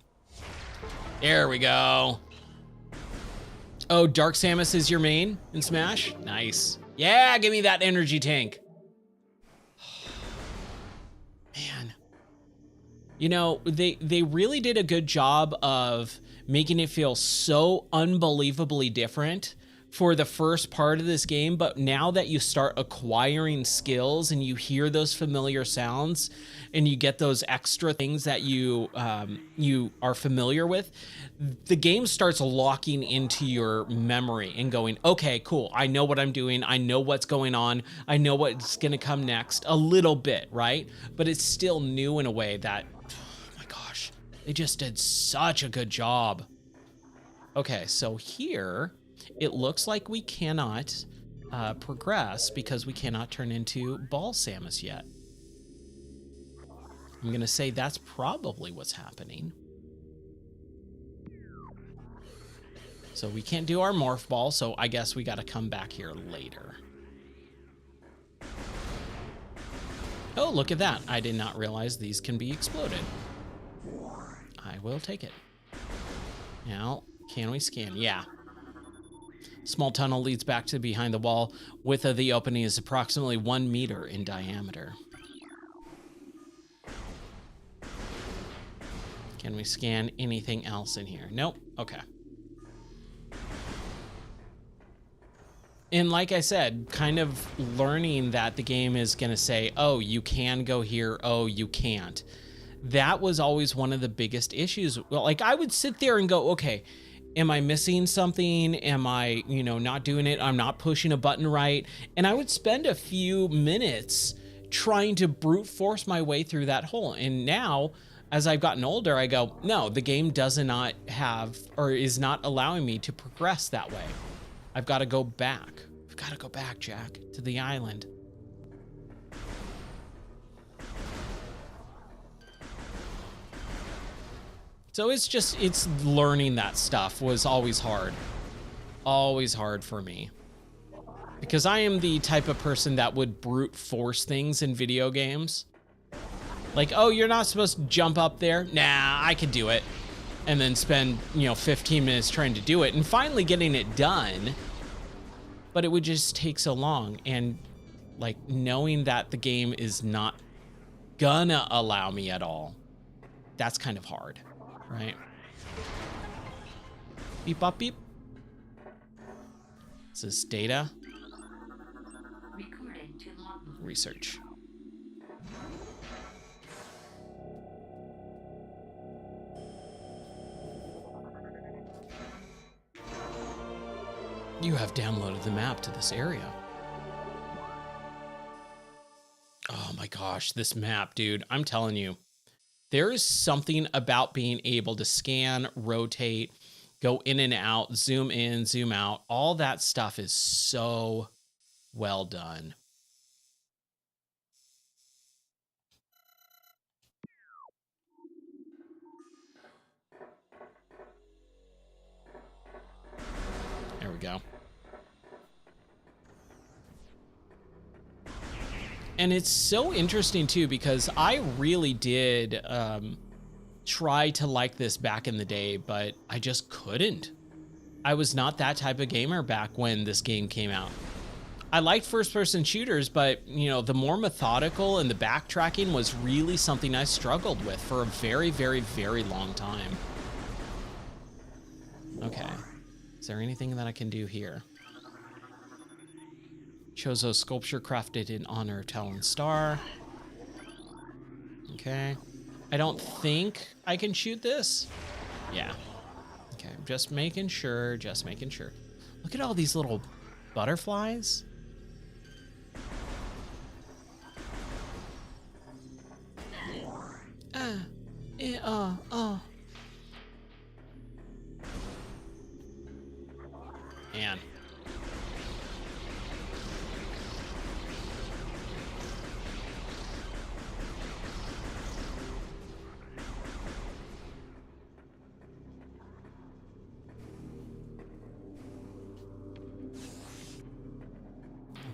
There we go. Oh, Dark Samus is your main in Smash? Nice. Yeah, give me that energy tank. Man. You know, they really did a good job of making it feel so unbelievably different for the first part of this game, but now that you start acquiring skills and you hear those familiar sounds and you get those extra things that you are familiar with, the game starts locking into your memory and going, okay, cool, I know what I'm doing, I know what's going on, I know what's gonna come next, a little bit, right? But it's still new in a way that, oh my gosh, they just did such a good job. Okay, so here, it looks like we cannot progress because we cannot turn into Ball Samus yet. I'm gonna say that's probably what's happening. So we can't do our Morph Ball, so I guess we gotta come back here later. Oh, look at that. I did not realize these can be exploded. I will take it. Now, can we scan? Yeah. Small tunnel leads back to behind the wall. Width of the opening is approximately 1 meter in diameter. Can we scan anything else in here? Nope. Okay. And like I said, kind of learning that the game is going to say, oh, you can go here. Oh, you can't. That was always one of the biggest issues. Well, like I would sit there and go, okay, am I missing something? Am I, not doing it? I'm not pushing a button right. And I would spend a few minutes trying to brute force my way through that hole. And now, as I've gotten older, I go, no, the game does not have, or is not allowing me to progress that way. I've got to go back. I've got to go back, Jack, to the island. So it's learning that stuff was always hard. Always hard for me. Because I am the type of person that would brute force things in video games. Like, oh, you're not supposed to jump up there? Nah, I could do it. And then spend, 15 minutes trying to do it and finally getting it done. But it would just take so long. And like knowing that the game is not gonna allow me at all, that's kind of hard. Right? Beep, bop, beep. This is data. Research. You have downloaded the map to this area. Oh my gosh, this map, dude. I'm telling you. There is something about being able to scan, rotate, go in and out, zoom in, zoom out. All that stuff is so well done. There we go. And it's so interesting too, because I really did try to like this back in the day, but I just couldn't. I was not that type of gamer back when this game came out. I liked first-person shooters, but, you know, the more methodical and the backtracking was really something I struggled with for a very, very, very long time. Okay. Is there anything that I can do here? Chozo sculpture crafted in honor of Talon Star. Okay. I don't think I can shoot this. Yeah. Okay, just making sure, just making sure. Look at all these little butterflies. Man.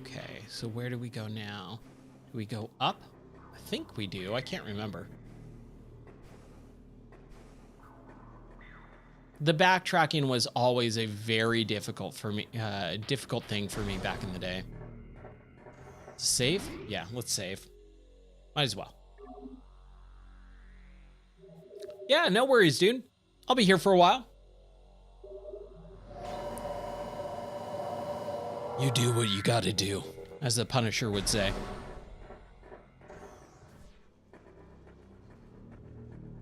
Okay, so where do we go now? Do we go up? I think we do. I can't remember. The backtracking was always a very difficult thing for me back in the day. Save? Yeah, let's save. Might as well. Yeah, no worries, dude. I'll be here for a while. You do what you gotta do, as the Punisher would say.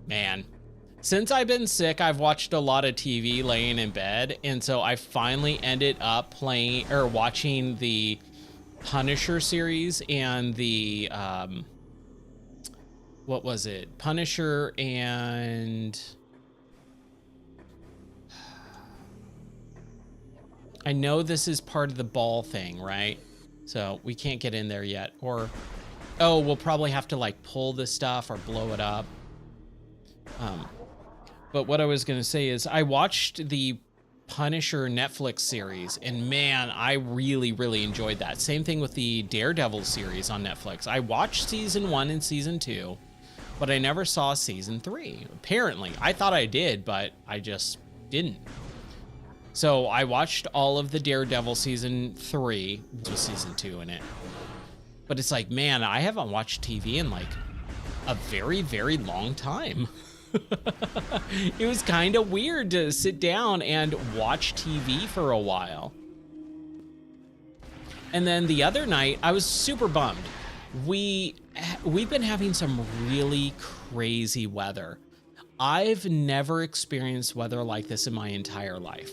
Man. Since I've been sick, I've watched a lot of TV laying in bed, and so I finally ended up playing or watching the Punisher series and the what was it? Punisher and I know this is part of the ball thing, right? So we can't get in there yet, or oh, we'll probably have to like pull this stuff or blow it up. But what I was going to say is I watched the Punisher Netflix series, and man, I really, really enjoyed that. Same thing with the Daredevil series on Netflix. I watched season 1 and season 2, but I never saw season 3. Apparently, I thought I did, but I just didn't. So I watched all of the Daredevil season 3, which was season 2 in it. But it's like, man, I haven't watched TV in like a very, very long time. It was kind of weird to sit down and watch TV for a while. And then the other night, I was super bummed. We've been having some really crazy weather. I've never experienced weather like this in my entire life.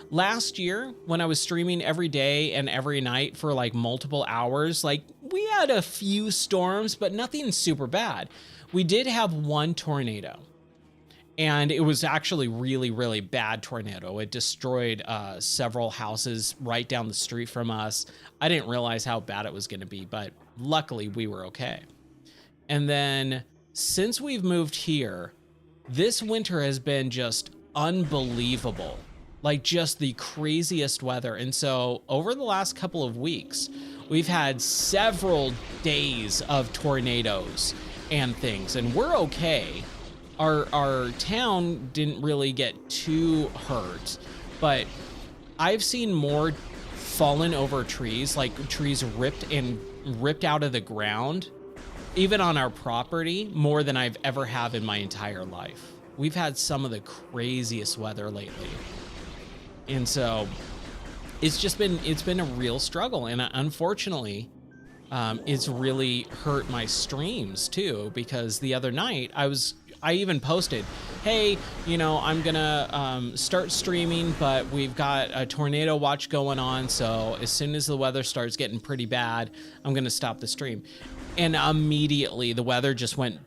Last year, when I was streaming every day and every night for like multiple hours, like we had a few storms, but nothing super bad. We did have one tornado, and it was actually really, really bad tornado. It destroyed several houses right down the street from us. I didn't realize how bad it was going to be, but luckily we were okay. And then since we've moved here, this winter has been just unbelievable. Like just the craziest weather. And so over the last couple of weeks, we've had several days of tornadoes and things, and we're okay. Our town didn't really get too hurt, but I've seen more fallen over trees, like trees ripped out of the ground, even on our property, more than I've ever have in my entire life. We've had some of the craziest weather lately. And so it's been a real struggle. And unfortunately, it's really hurt my streams too, because the other night I even posted, hey, you know, I'm gonna start streaming, but we've got a tornado watch going on. So as soon as the weather starts getting pretty bad, I'm gonna stop the stream. And immediately the weather just went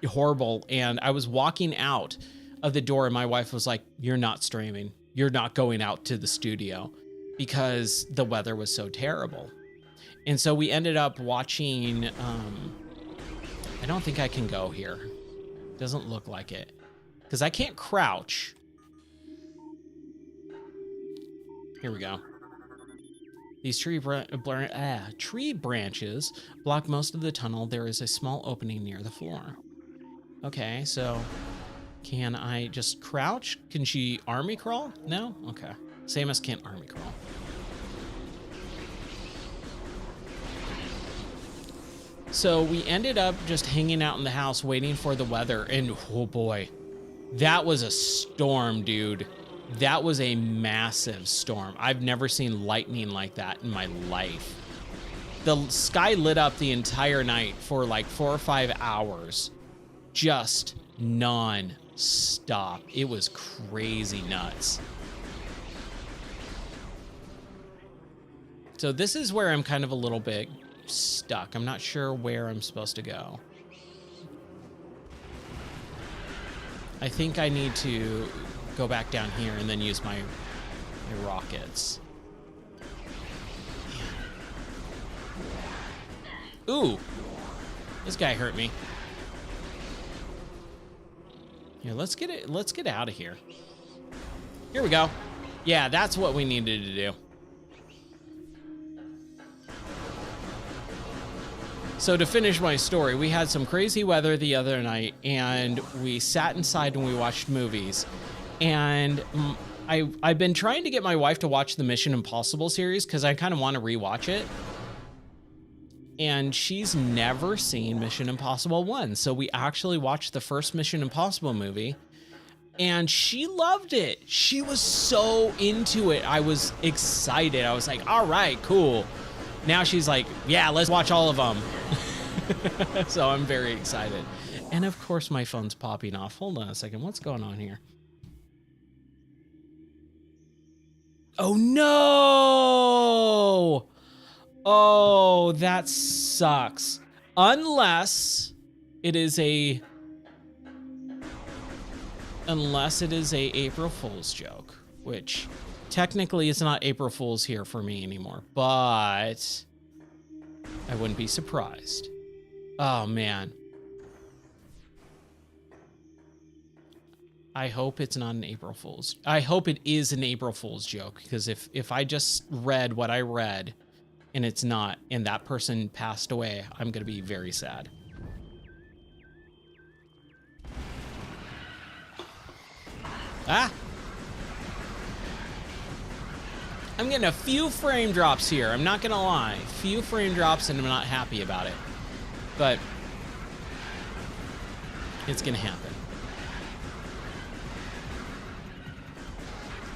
horrible. And I was walking out of the door and my wife was like, you're not streaming. You're not going out to the studio, because the weather was so terrible. And so we ended up watching, I don't think I can go here. Doesn't look like it, because I can't crouch. Here we go. These tree branches block most of the tunnel. There is a small opening near the floor. Okay, so Can I just crouch? Can she army crawl? No? Okay. Samus can't army crawl. So we ended up just hanging out in the house waiting for the weather, and oh boy, that was a storm, dude. That was a massive storm. I've never seen lightning like that in my life. The sky lit up the entire night for like 4 or 5 hours, just non-stop. It was crazy nuts. So this is where I'm kind of a little bit stuck. I'm not sure where I'm supposed to go. I think I need to go back down here and then use my rockets. Ooh, this guy hurt me. Here, let's get out of here. Here we go. Yeah, that's what we needed to do. So to finish my story, we had some crazy weather the other night, and we sat inside and we watched movies. And I've been trying to get my wife to watch the Mission Impossible series because I kind of want to rewatch it. And she's never seen Mission Impossible 1. So we actually watched the first Mission Impossible movie, and she loved it. She was so into it. I was excited. I was like, all right, cool. Now she's like, yeah, let's watch all of them. So I'm very excited. And of course my phone's popping off. Hold on a second. What's going on here? Oh no! Oh, that sucks. Unless it is a April Fool's joke, which technically it's not April Fool's here for me anymore, but I wouldn't be surprised. Oh man. I hope it's not an April Fool's. I hope it is an April Fool's joke, because if I just read what I read and it's not, and that person passed away, I'm gonna be very sad. Ah! I'm getting a few frame drops here, I'm not gonna lie. Few frame drops and I'm not happy about it. But it's gonna happen.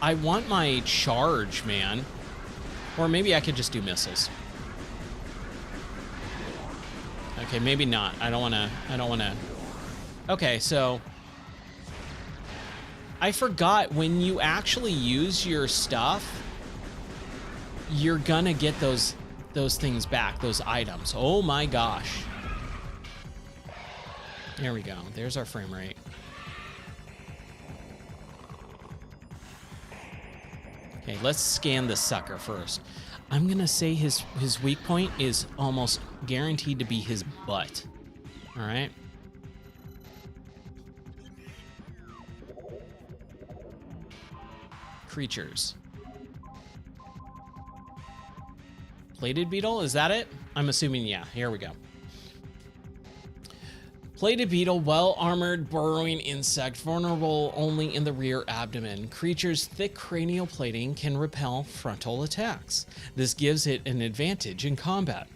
I want my charge, man. Or maybe I could just do missiles. Okay, maybe not. I don't wanna. Okay, so I forgot, when you actually use your stuff, you're gonna get those things back, those items. Oh my gosh. There we go. There's our frame rate. Okay, let's scan this sucker first. I'm gonna say his weak point is almost guaranteed to be his butt. All right. Creatures. Plated beetle, is that it? I'm assuming, yeah. Here we go. Plated beetle, well-armored, burrowing insect, vulnerable only in the rear abdomen. Creature's thick cranial plating can repel frontal attacks. This gives it an advantage in combat,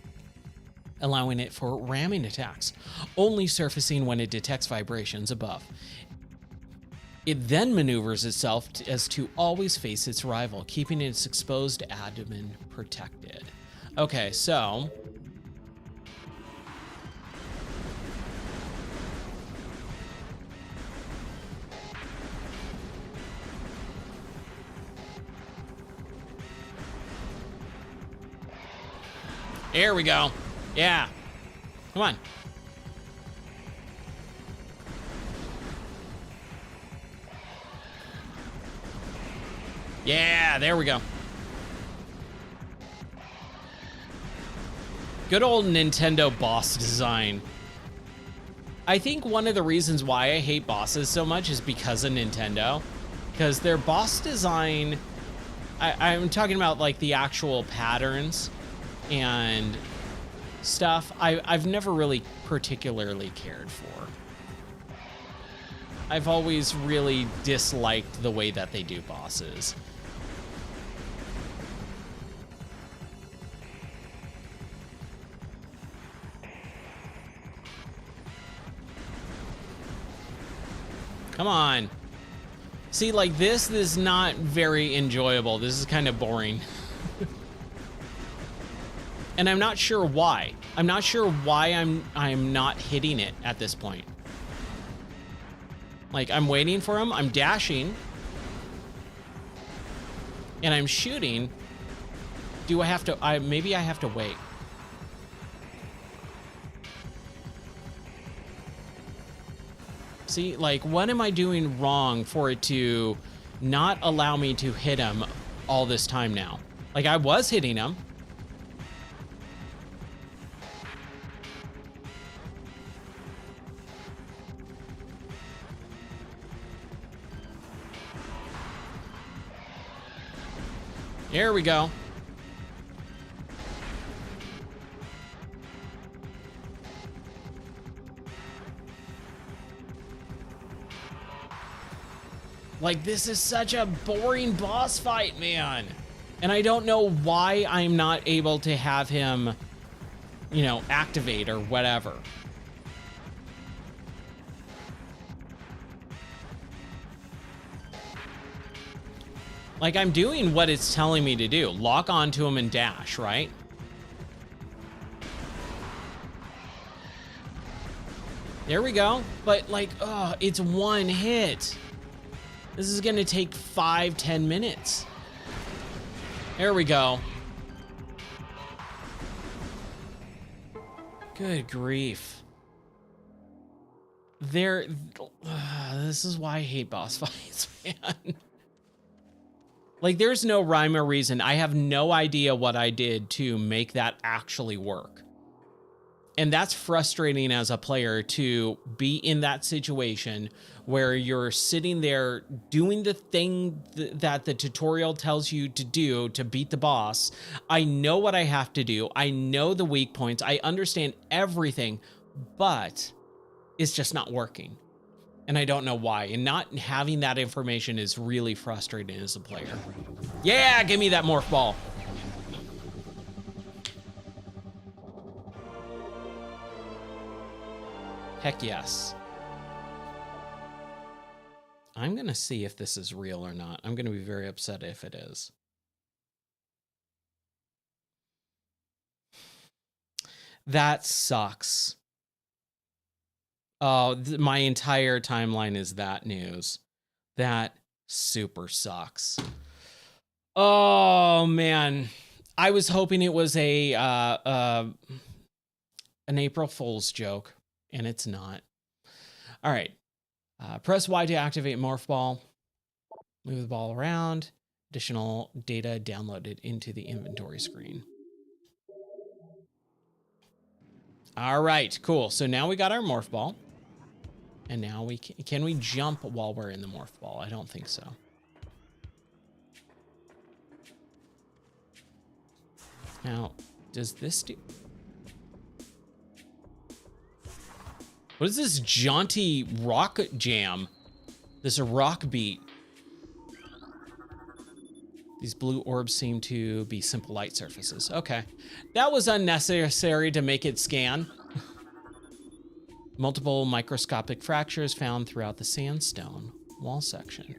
allowing it for ramming attacks, only surfacing when it detects vibrations above. It then maneuvers itself as to always face its rival, keeping its exposed abdomen protected. Okay, so here we go. Yeah. Come on. Yeah, there we go. Good old Nintendo boss design. I think one of the reasons why I hate bosses so much is because of Nintendo. Because their boss design, I'm talking about like the actual patterns and stuff, I've never really particularly cared for. I've always really disliked the way that they do bosses. Come on. See, like this is not very enjoyable. This is kind of boring. And I'm not sure why. I'm not sure why I'm not hitting it at this point. Like, I'm waiting for him, I'm dashing, and I'm shooting. Do I have to, maybe I have to wait. See, like, what am I doing wrong for it to not allow me to hit him all this time now? Like, I was hitting him. There we go. Like, this is such a boring boss fight, man. And I don't know why I'm not able to have him, you know, activate or whatever. Like, I'm doing what it's telling me to do. Lock onto him and dash, right? There we go. But, like, oh, it's one hit. This is gonna take 5-10 minutes. There we go. Good grief. This is why I hate boss fights, man. Like, there's no rhyme or reason. I have no idea what I did to make that actually work. And that's frustrating as a player, to be in that situation where you're sitting there doing the thing that the tutorial tells you to do to beat the boss. I know what I have to do. I know the weak points. I understand everything, but it's just not working. And I don't know why. And not having that information is really frustrating as a player. Yeah, give me that morph ball. Heck yes. I'm gonna see if this is real or not. I'm gonna be very upset if it is. That sucks. Oh, my entire timeline is that news. That super sucks. Oh man, I was hoping it was a an April Fool's joke, and it's not. All right, press Y to activate morph ball. Move the ball around. Additional data downloaded into the inventory screen. All right, cool. So now we got our morph ball. And now we can we jump while we're in the morph ball? I don't think so. Now, does this do? What is this jaunty rock jam? This rock beat. These blue orbs seem to be simple light surfaces. Okay. That was unnecessary to make it scan. Multiple microscopic fractures found throughout the sandstone wall section.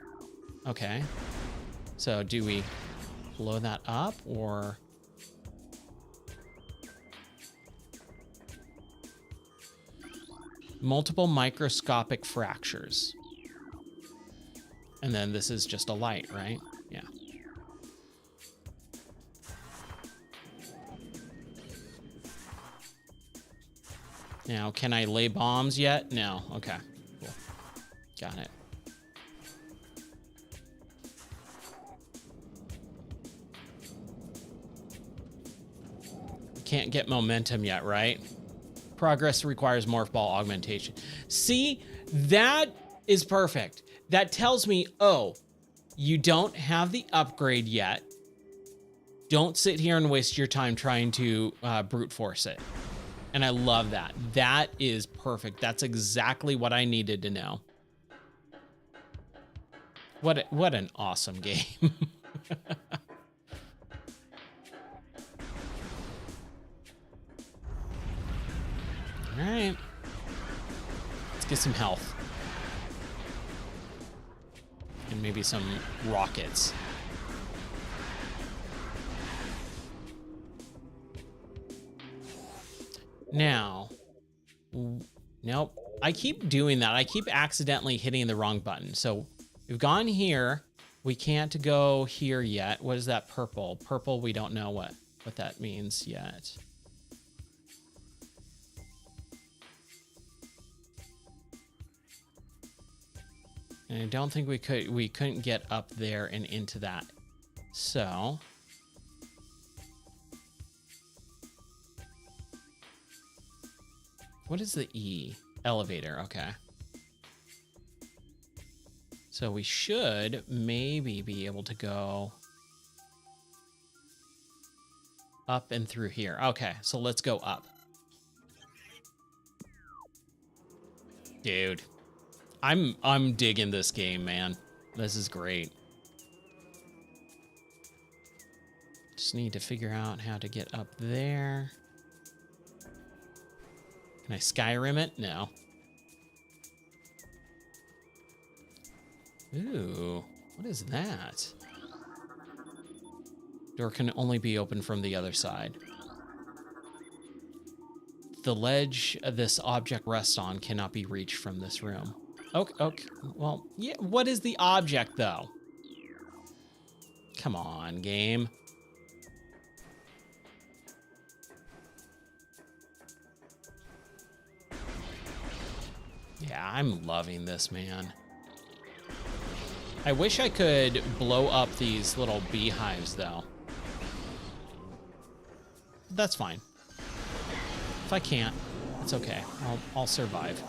Okay. So do we blow that up or? Multiple microscopic fractures. And then this is just a light, right? Yeah. Now, can I lay bombs yet? No. Okay. Cool. Got it. Can't get momentum yet, right? Progress requires morph ball augmentation. See, that is perfect. That tells me, oh, you don't have the upgrade yet. Don't sit here and waste your time trying to brute force it. And I love that. That is perfect. That's exactly what I needed to know. What an awesome game. All right. Let's get some health. And maybe some rockets. Now, nope. I keep doing that. I keep accidentally hitting the wrong button. So we've gone here. We can't go here yet. What is that purple? Purple, we don't know what that means yet. And I don't think we couldn't get up there and into that. So what is the E? Elevator, okay. So we should maybe be able to go up and through here. Okay, so let's go up. Dude, I'm digging this game, man. This is great. Just need to figure out how to get up there. Can I Skyrim it? No. Ooh, what is that? Door can only be opened from the other side. The ledge this object rests on cannot be reached from this room. Okay. Well, yeah, what is the object, though? Come on, game. Yeah, I'm loving this, man. I wish I could blow up these little beehives, though. That's fine. If I can't, it's okay. I'll survive.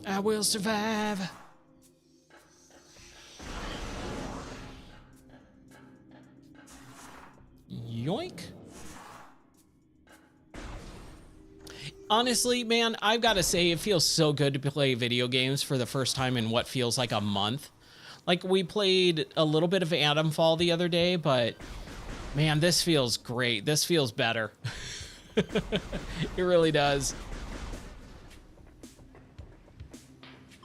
I will survive. Yoink. Honestly, man, I've got to say, it feels so good to play video games for the first time in what feels like a month. Like, we played a little bit of Atomfall the other day, but man, this feels great. This feels better. It really does.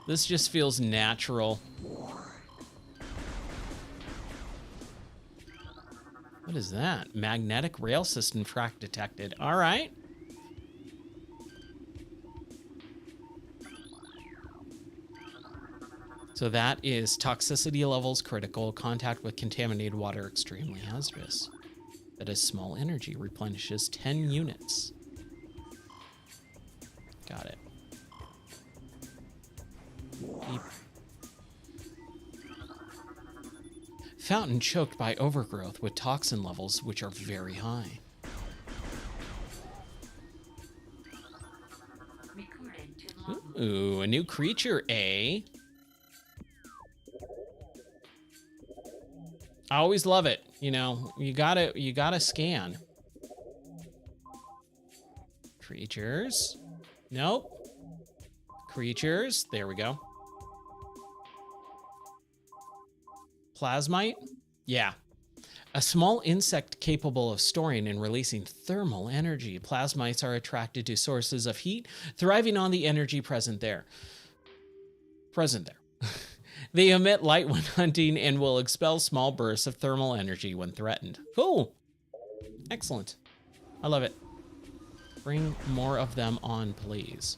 This just feels natural. What is that? Magnetic rail system track detected. All right. So that is toxicity levels critical. Contact with contaminated water extremely hazardous. That is small energy. Replenishes 10 units. Got it. Beep. Fountain choked by overgrowth with toxin levels which are very high. Ooh, a new creature, eh? I always love it. You know, you gotta scan. Creatures. Nope. Creatures. There we go. Plasmite? Yeah. A small insect capable of storing and releasing thermal energy. Plasmites are attracted to sources of heat, thriving on the energy present there. They emit light when hunting and will expel small bursts of thermal energy when threatened. Cool. Excellent. I love it. Bring more of them on, please.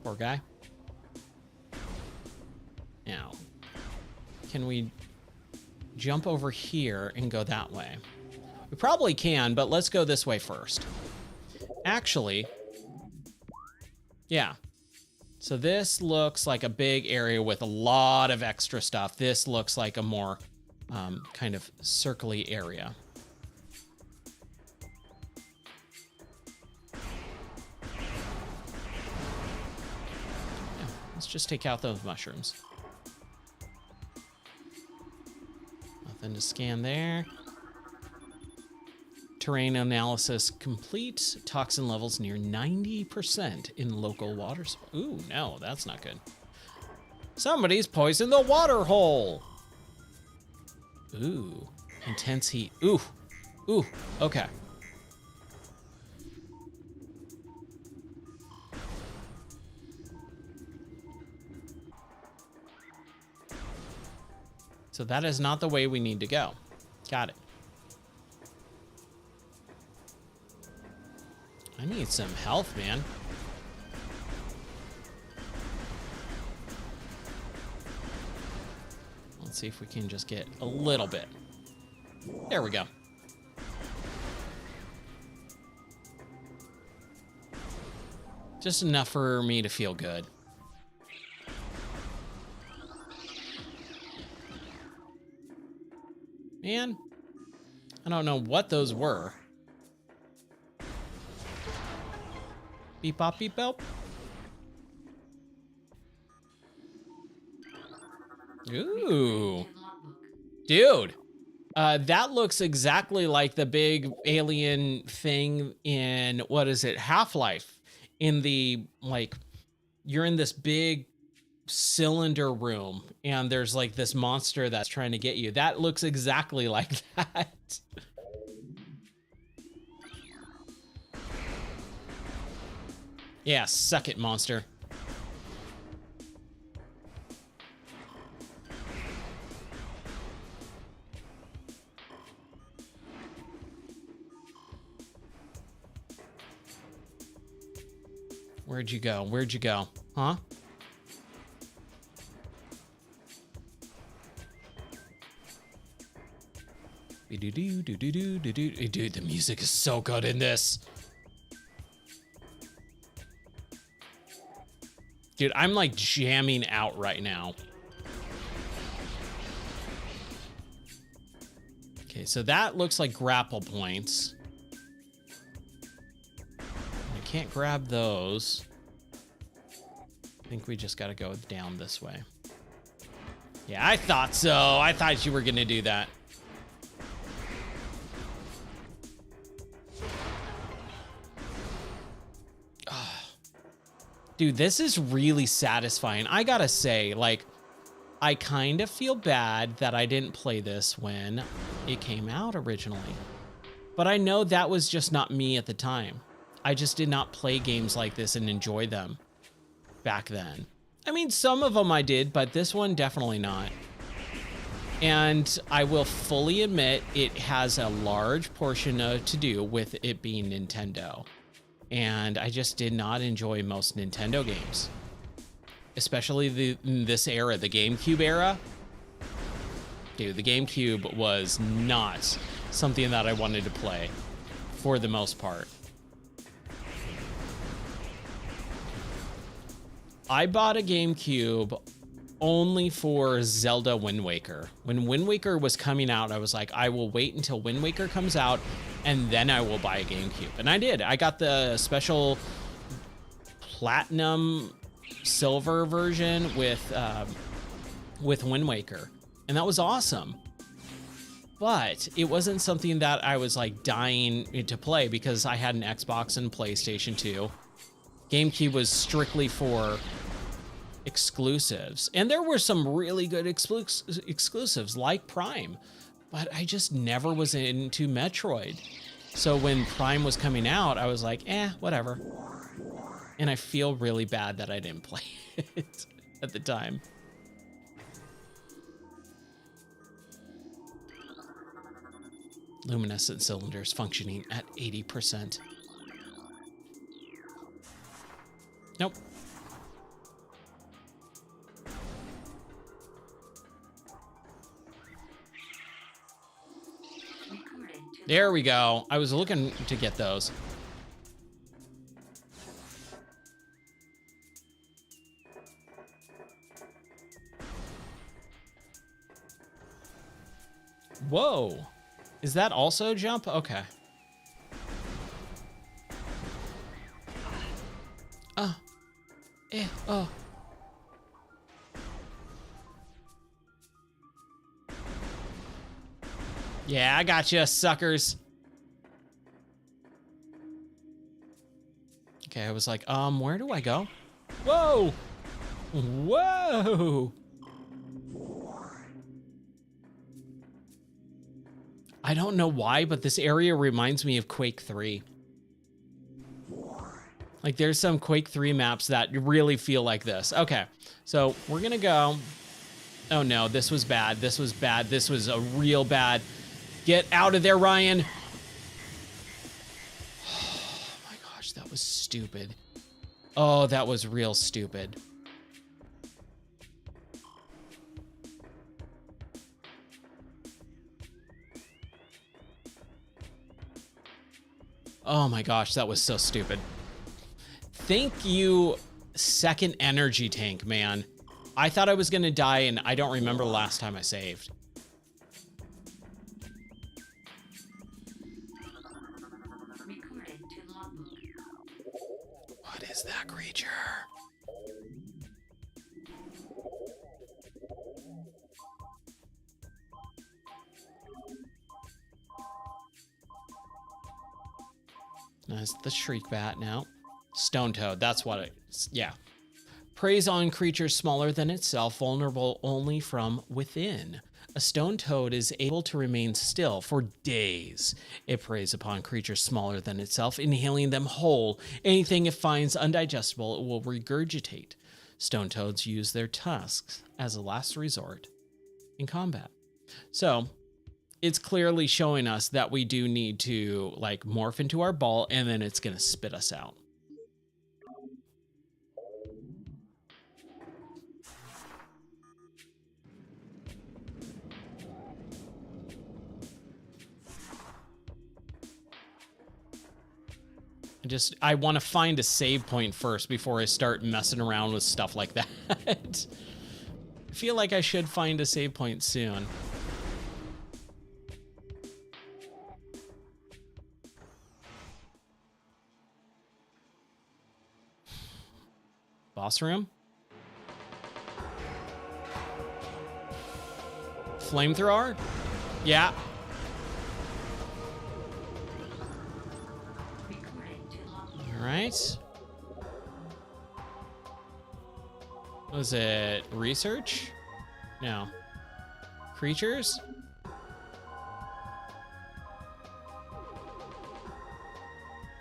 Poor guy. Now, can we jump over here and go that way? We probably can, but let's go this way first. Actually, yeah. So this looks like a big area with a lot of extra stuff. This looks like a more kind of circly area. Yeah, let's just take out those mushrooms. Nothing to scan there. Terrain analysis complete. Toxin levels near 90% in local water. Ooh, no, that's not good. Somebody's poisoned the water hole. Ooh, intense heat. Ooh, ooh, okay. So that is not the way we need to go. Got it. I need some health, man. Let's see if we can just get a little bit. There we go. Just enough for me to feel good. Man, I don't know what those were. Beep bop beep bop. Ooh. Dude. That looks exactly like the big alien thing in, what is it, Half-Life. In the, like, you're in this big cylinder room and there's like this monster that's trying to get you. That looks exactly like that. Yeah, suck it, monster. Where'd you go? Where'd you go? Huh? Dude, the music is so good in this. Dude, I'm like jamming out right now. Okay, so that looks like grapple points. I can't grab those. I think we just gotta go down this way. Yeah, I thought so. I thought you were gonna do that. Dude, this is really satisfying. I gotta say, like, I kind of feel bad that I didn't play this when it came out originally. But I know that was just not me at the time. I just did not play games like this and enjoy them back then. I mean, some of them I did, but this one definitely not. And I will fully admit it has a large portion to do with it being Nintendo. And I just did not enjoy most Nintendo games, especially this era, the GameCube era. Dude, the GameCube was not something that I wanted to play for the most part. I bought a GameCube only for Zelda Wind Waker. When Wind Waker was coming out, I was like, I will wait until Wind Waker comes out and then I will buy a GameCube. And I did. I got the special platinum silver version with Wind Waker. And that was awesome. But it wasn't something that I was like dying to play because I had an Xbox and PlayStation 2. GameCube was strictly for exclusives. And there were some really good exclusives like Prime, but I just never was into Metroid. So when Prime was coming out, I was like, whatever. And I feel really bad that I didn't play it at the time. Luminescent cylinders functioning at 80%. Nope. There we go. I was looking to get those. Whoa. Is that also jump? Okay. Oh. Yeah, I got you, suckers. Okay, I was like, where do I go? Whoa! Whoa! I don't know why, but this area reminds me of Quake 3. Like, there's some Quake 3 maps that really feel like this. Okay, so we're gonna go. Oh no, this was bad. This was bad. This was a real bad. Get out of there, Ryan. Oh my gosh, that was stupid. Oh, that was real stupid. Oh my gosh, that was so stupid. Thank you, second energy tank, man. I thought I was gonna die, and I don't remember the last time I saved. What is that creature? That's the shriek bat now. Stone toad, that's what it is. Yeah. Preys on creatures smaller than itself, vulnerable only from within. A stone toad is able to remain still for days. It preys upon creatures smaller than itself, inhaling them whole. Anything it finds undigestible, it will regurgitate. Stone toads use their tusks as a last resort in combat. So, it's clearly showing us that we do need to, like, morph into our ball, and then it's going to spit us out. I want to find a save point first before I start messing around with stuff like that. I feel like I should find a save point soon. Boss room? Flamethrower? Yeah. All right. Was it research? No. Creatures?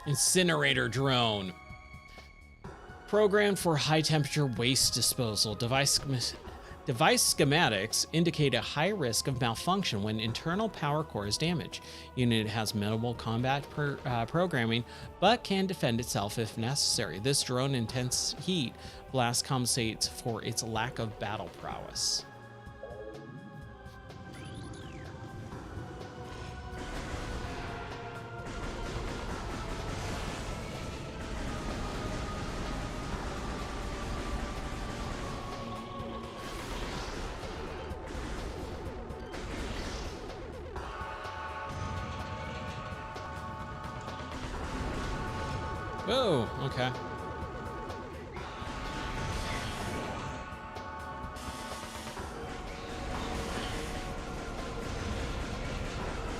Incinerator drone. Programmed for high temperature waste disposal. Device schematics indicate a high risk of malfunction when internal power core is damaged. Unit has minimal combat programming, but can defend itself if necessary. This drone intense heat blast compensates for its lack of battle prowess. Oh, okay.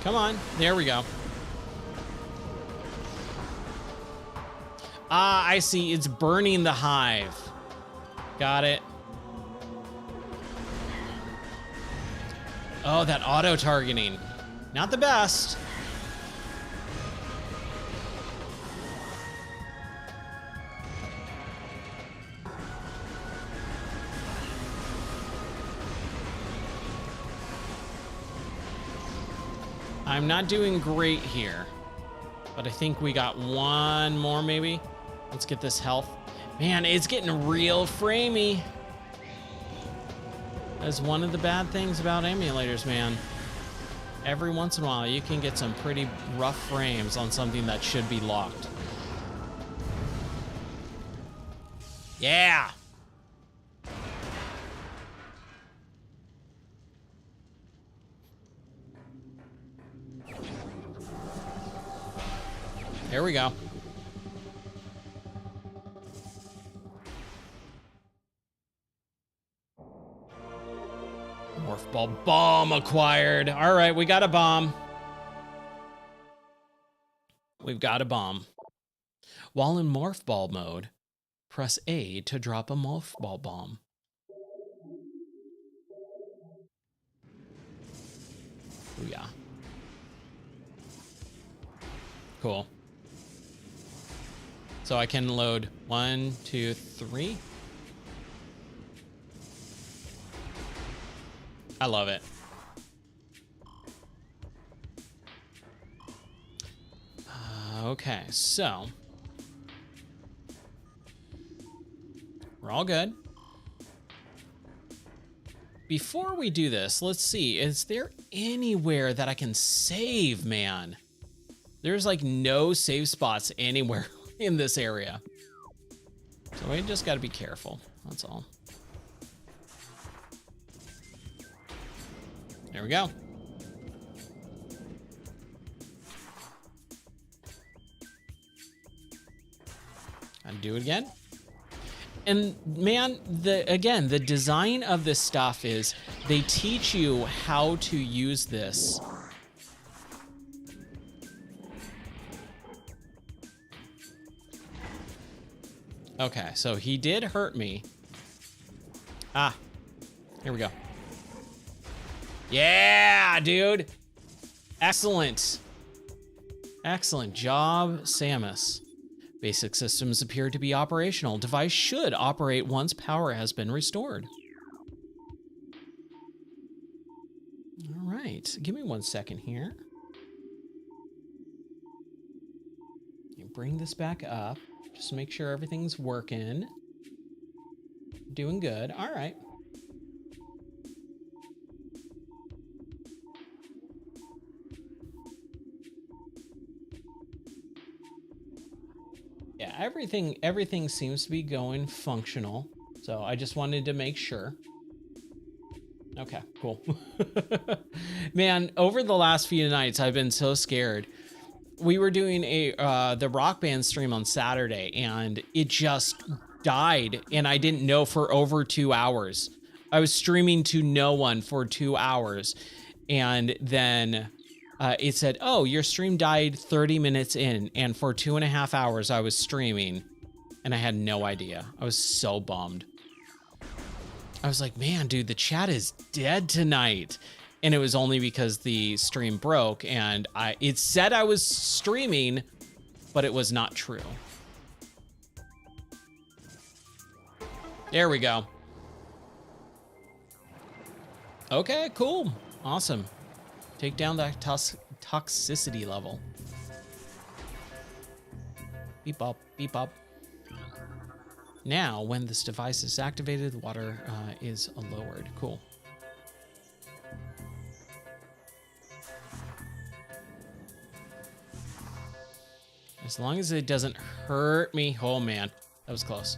Come on, there we go. Ah, I see, it's burning the hive. Got it. Oh, that auto-targeting. Not the best. I'm not doing great here, but I think we got one more maybe. Let's get this health. Man, it's getting real framey. That's one of the bad things about emulators, man. Every once in a while, you can get some pretty rough frames on something that should be locked. Yeah. Here we go. Morph ball bomb acquired. All right, we got a bomb. We've got a bomb. While in morph ball mode, press A to drop a morph ball bomb. Oh yeah. Cool. So I can load 1, 2, 3. I love it. Okay, so we're all good. Before we do this, let's see, is there anywhere that I can save, man? There's like no save spots anywhere in this area. So we just gotta be careful, that's all. There we go. And do it again. And man, the design of this stuff is they teach you how to use this. Okay, so he did hurt me. Ah, here we go. Yeah, dude. Excellent. Excellent job, Samus. Basic systems appear to be operational. Device should operate once power has been restored. All right, give me 1 second here. Bring this back up. Just make sure everything's working. Doing good. All right. Yeah, everything seems to be going functional. So I just wanted to make sure. Okay, cool. Man, over the last few nights, I've been so scared. We were doing the Rock Band stream on Saturday, and it just died, and I didn't know for over 2 hours. I was streaming to no one for 2 hours, and then it said, oh, your stream died 30 minutes in, and for 2.5 hours I was streaming, and I had no idea. I was so bummed. I was like, man, dude, the chat is dead tonight. And it was only because the stream broke, and it said I was streaming, but it was not true. There we go. Okay, cool. Awesome. Take down that toxicity level. Beep up, beep up. Now, when this device is activated, the water is lowered. Cool. As long as it doesn't hurt me. Oh man, that was close.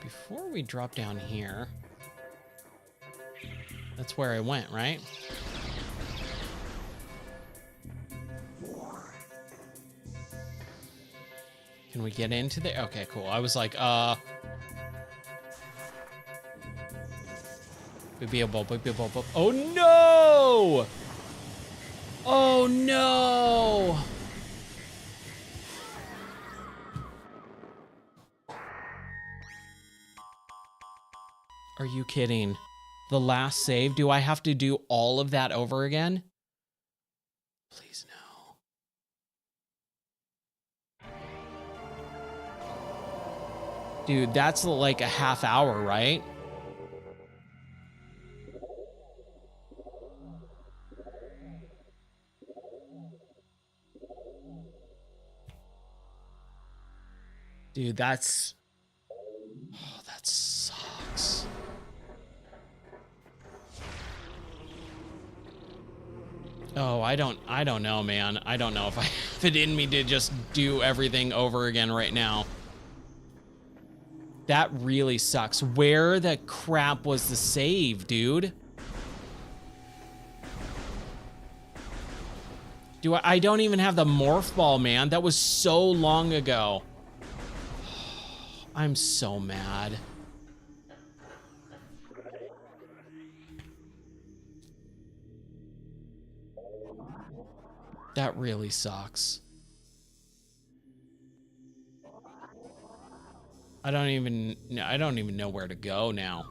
Before we drop down here, that's where I went, right? Can we get into there? Okay, cool. I was like, oh no! Oh no! Are you kidding? The last save? Do I have to do all of that over again? Please no. Dude, that's like a half hour, right? Dude, that's... Oh, that sucks. Oh, I don't know, man. I don't know if I have it in me to just do everything over again right now. That really sucks. Where the crap was the save, dude? I don't even have the morph ball, man. That was so long ago. I'm so mad. That really sucks. I don't even know where to go now.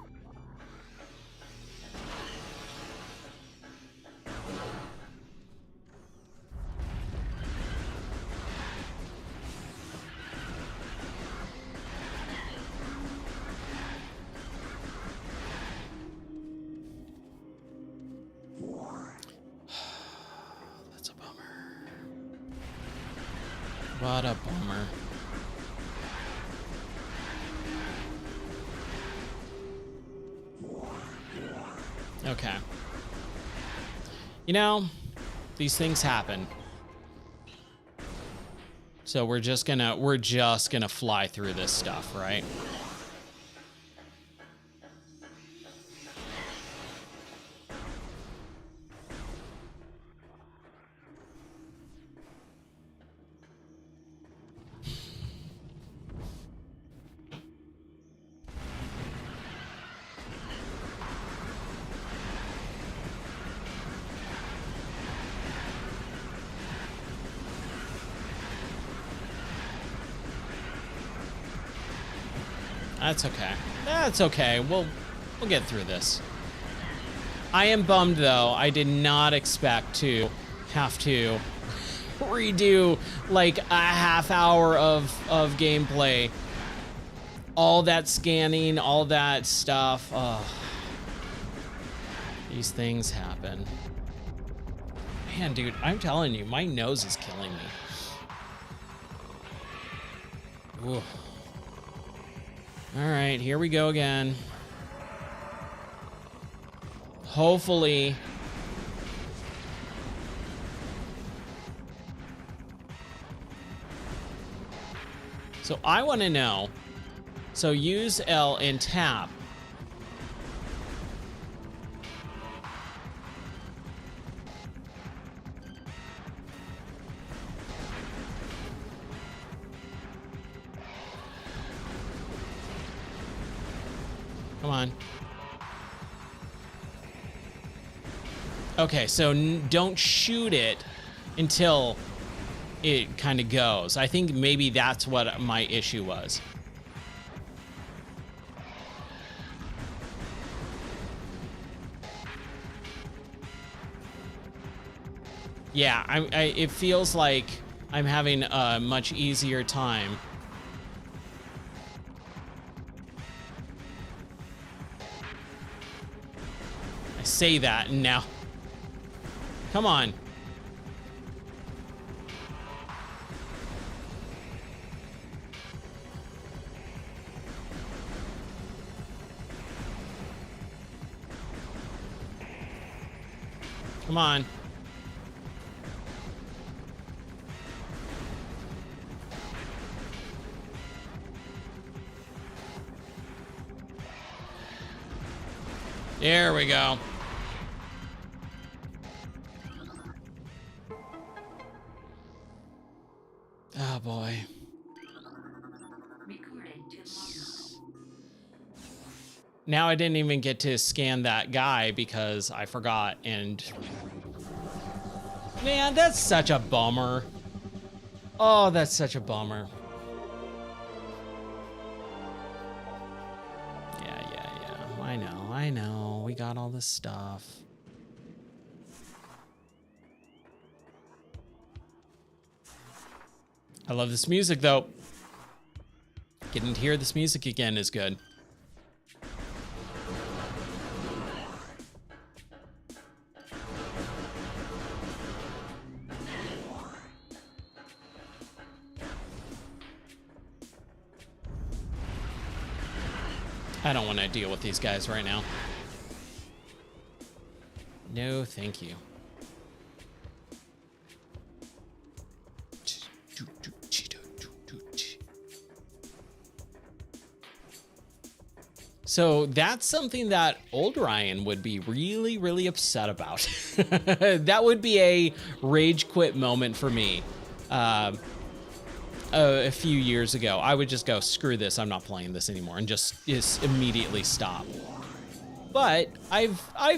That's a bummer. What a bummer. Okay. You know, these things happen. So we're just gonna fly through this stuff, right? That's okay. That's okay. We'll get through this. I am bummed though. I did not expect to have to redo like a half hour of gameplay. All that scanning, all that stuff. Oh. These things happen. Man, dude, I'm telling you, my nose is killing me. Ooh. All right, here we go again. Hopefully. So I want to know. So use L and tap. Come on. Okay, so don't shoot it until it kind of goes. I think maybe that's what my issue was. Yeah, it feels like I'm having a much easier time. I say that and now. Come on. Come on. There we go. Oh boy. Now I didn't even get to scan that guy because I forgot, and man, that's such a bummer. Oh, that's such a bummer. Yeah. I know. We got all this stuff. I love this music, though. Getting to hear this music again is good. I don't want to deal with these guys right now. No, thank you. So that's something that old Ryan would be really, really upset about. That would be a rage quit moment for me. A few years ago, I would just go, screw this, I'm not playing this anymore, and just immediately stop. But I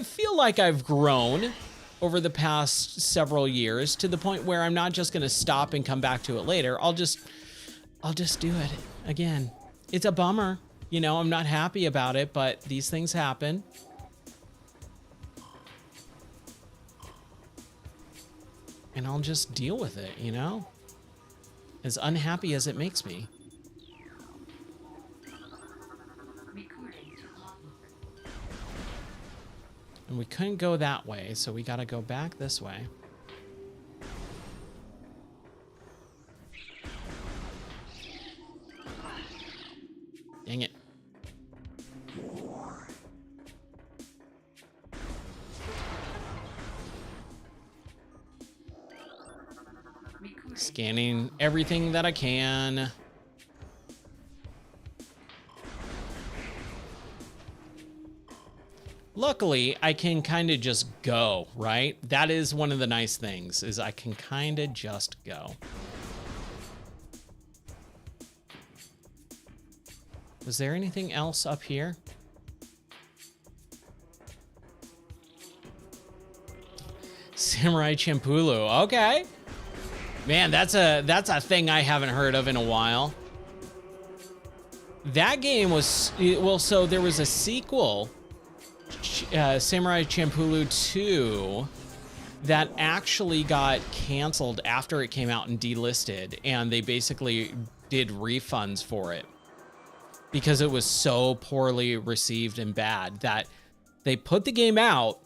feel like I've grown over the past several years to the point where I'm not just gonna stop and come back to it later. I'll just do it again. It's a bummer. You know, I'm not happy about it, but these things happen. And I'll just deal with it, you know? As unhappy as it makes me. And we couldn't go that way, so we gotta go back this way. Dang it. Scanning everything that I can. Luckily, I can kind of just go, right? That is one of the nice things, is I can kind of just go. Was there anything else up here? Samurai Champloo, okay. Man, that's a thing I haven't heard of in a while. That game was, well, so there was a sequel, Samurai Champloo 2, that actually got canceled after it came out and delisted, and they basically did refunds for it because it was so poorly received and bad that they put the game out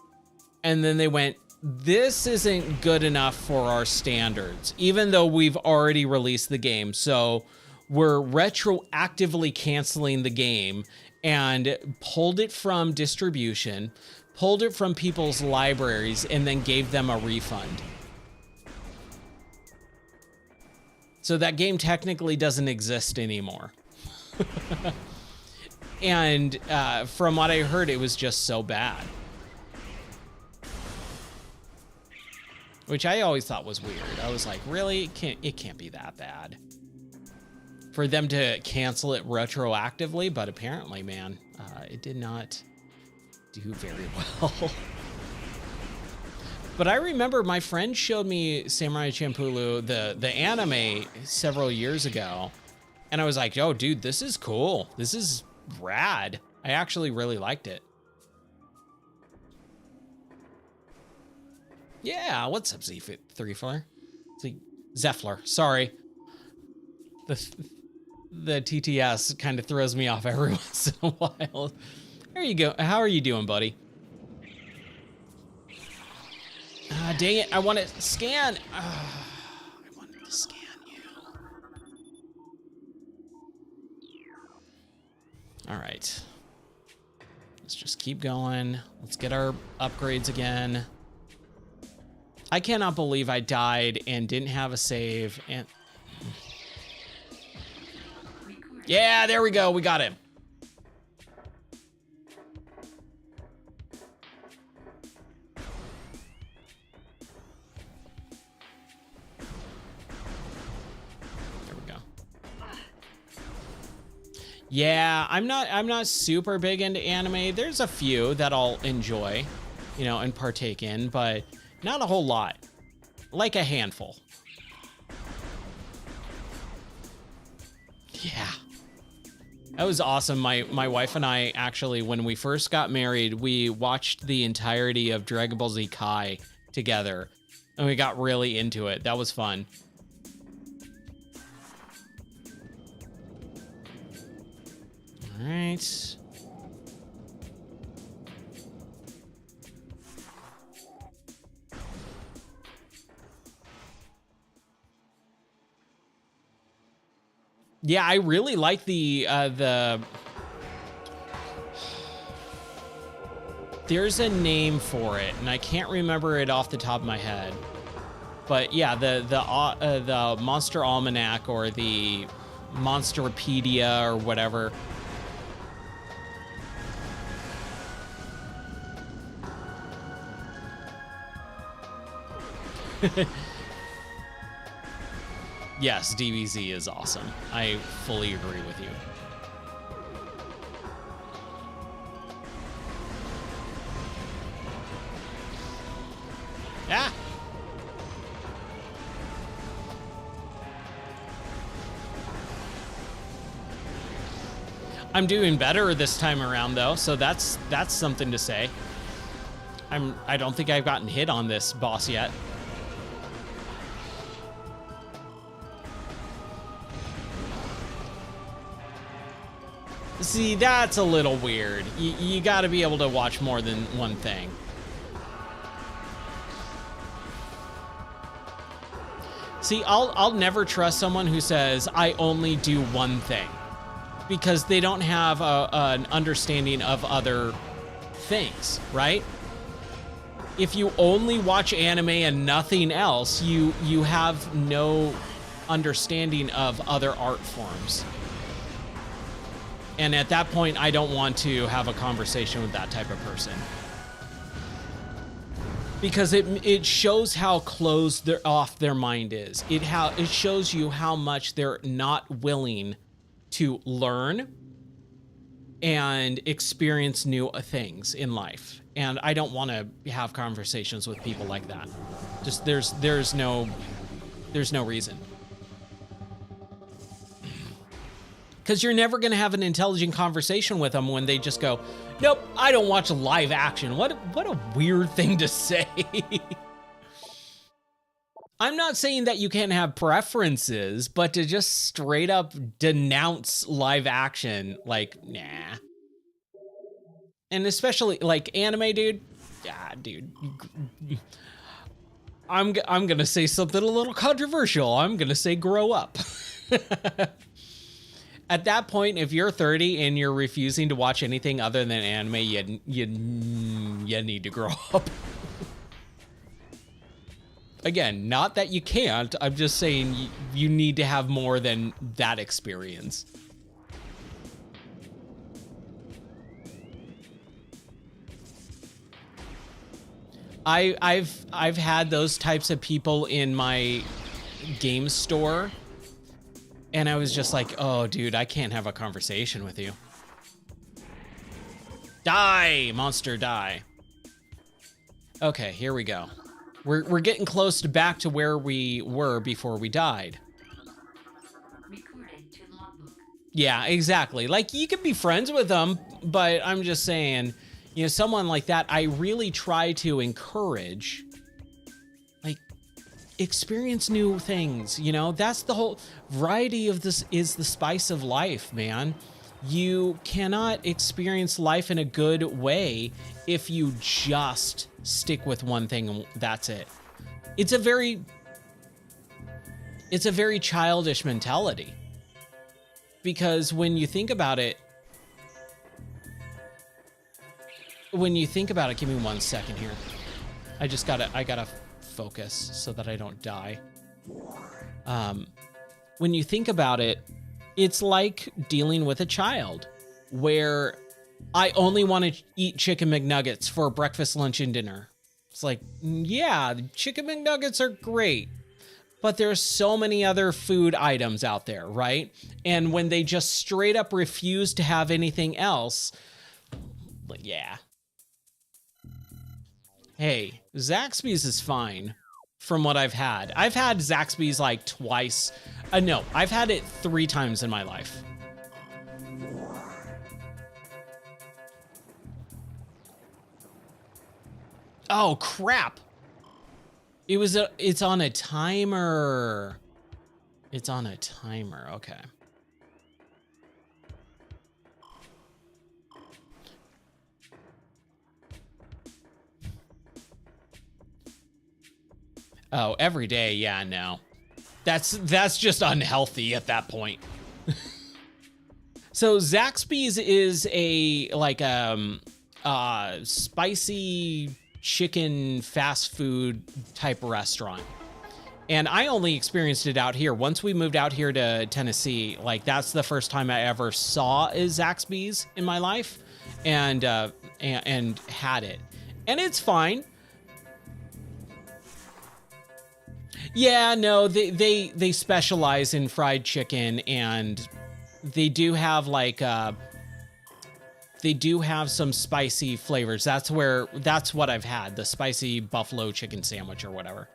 and then they went, this isn't good enough for our standards, even though we've already released the game. So we're retroactively canceling the game, and pulled it from distribution, pulled it from people's libraries, and then gave them a refund. So that game technically doesn't exist anymore. And from what I heard, it was just so bad. Which I always thought was weird. I was like, really? It can't be that bad for them to cancel it retroactively, but apparently, man, it did not do very well. But I remember my friend showed me Samurai Champloo, the anime, several years ago, and I was like, oh, dude, this is cool. This is rad. I actually really liked it. Yeah, what's up, Z34? Zeffler, sorry. The TTS kind of throws me off every once in a while. There you go. How are you doing, buddy? Dang it, I want to scan. I wanted to scan you. All right. Let's just keep going. Let's get our upgrades again. I cannot believe I died and didn't have a save. And yeah, there we go. We got him. There we go. Yeah, I'm not super big into anime. There's a few that I'll enjoy, you know, and partake in, but not a whole lot. Like a handful. Yeah. That was awesome. My wife and I actually, when we first got married, we watched the entirety of Dragon Ball Z Kai together, and we got really into it. That was fun. All right. Yeah, I really like the there's a name for it, and I can't remember it off the top of my head. But yeah, the Monster Almanac or the Monsterpedia or whatever. Yes, DBZ is awesome. I fully agree with you. Ah! I'm doing better this time around though, so that's something to say. I don't think I've gotten hit on this boss yet. See, that's a little weird. You got to be able to watch more than one thing. See, I'll never trust someone who says, I only do one thing, because they don't have an understanding of other things, right? If you only watch anime and nothing else, you have no understanding of other art forms. And at that point, I don't want to have a conversation with that type of person. Because it shows how closed off their mind is. It shows you how much they're not willing to learn and experience new things in life. And I don't want to have conversations with people like that. Just there's no reason. Because you're never going to have an intelligent conversation with them when they just go, nope, I don't watch live action. What a weird thing to say. I'm not saying that you can't have preferences, but to just straight up denounce live action, like, nah. And especially like anime, dude. Yeah, dude. I'm going to say something a little controversial. I'm going to say grow up. At that point, if you're 30 and you're refusing to watch anything other than anime, you need to grow up. Again, not that you can't. I'm just saying you need to have more than that experience. I've had those types of people in my game store. And I was just like, oh, dude, I can't have a conversation with you. Die, monster, die. Okay, here we go. We're getting close to back to where we were before we died. Recorded to logbook. Yeah, exactly. Like, you could be friends with them, but I'm just saying, you know, someone like that, I really try to encourage, like, experience new things, you know? That's the whole variety of this is the spice of life, man. You cannot experience life in a good way if you just stick with one thing and that's it. It's a very childish mentality. Because when you think about it, give me 1 second here. I gotta focus so that I don't die. When you think about it, it's like dealing with a child where I only want to eat chicken McNuggets for breakfast, lunch, and dinner. It's like, yeah, chicken McNuggets are great, but there's so many other food items out there, right? And when they just straight up refuse to have anything else, like, yeah. Hey, Zaxby's is fine from what I've had. I've had Zaxby's like twice. No, I've had it 3 times in my life. Oh, crap. It's on a timer. It's on a timer, okay. Oh, every day, yeah, no. That's just unhealthy at that point. So Zaxby's is a like spicy chicken fast food type restaurant. And I only experienced it out here. Once we moved out here to Tennessee, like that's the first time I ever saw a Zaxby's in my life and had it. And it's fine. Yeah, no, they specialize in fried chicken, and they do have like they do have some spicy flavors. That's what I've had, the spicy buffalo chicken sandwich or whatever.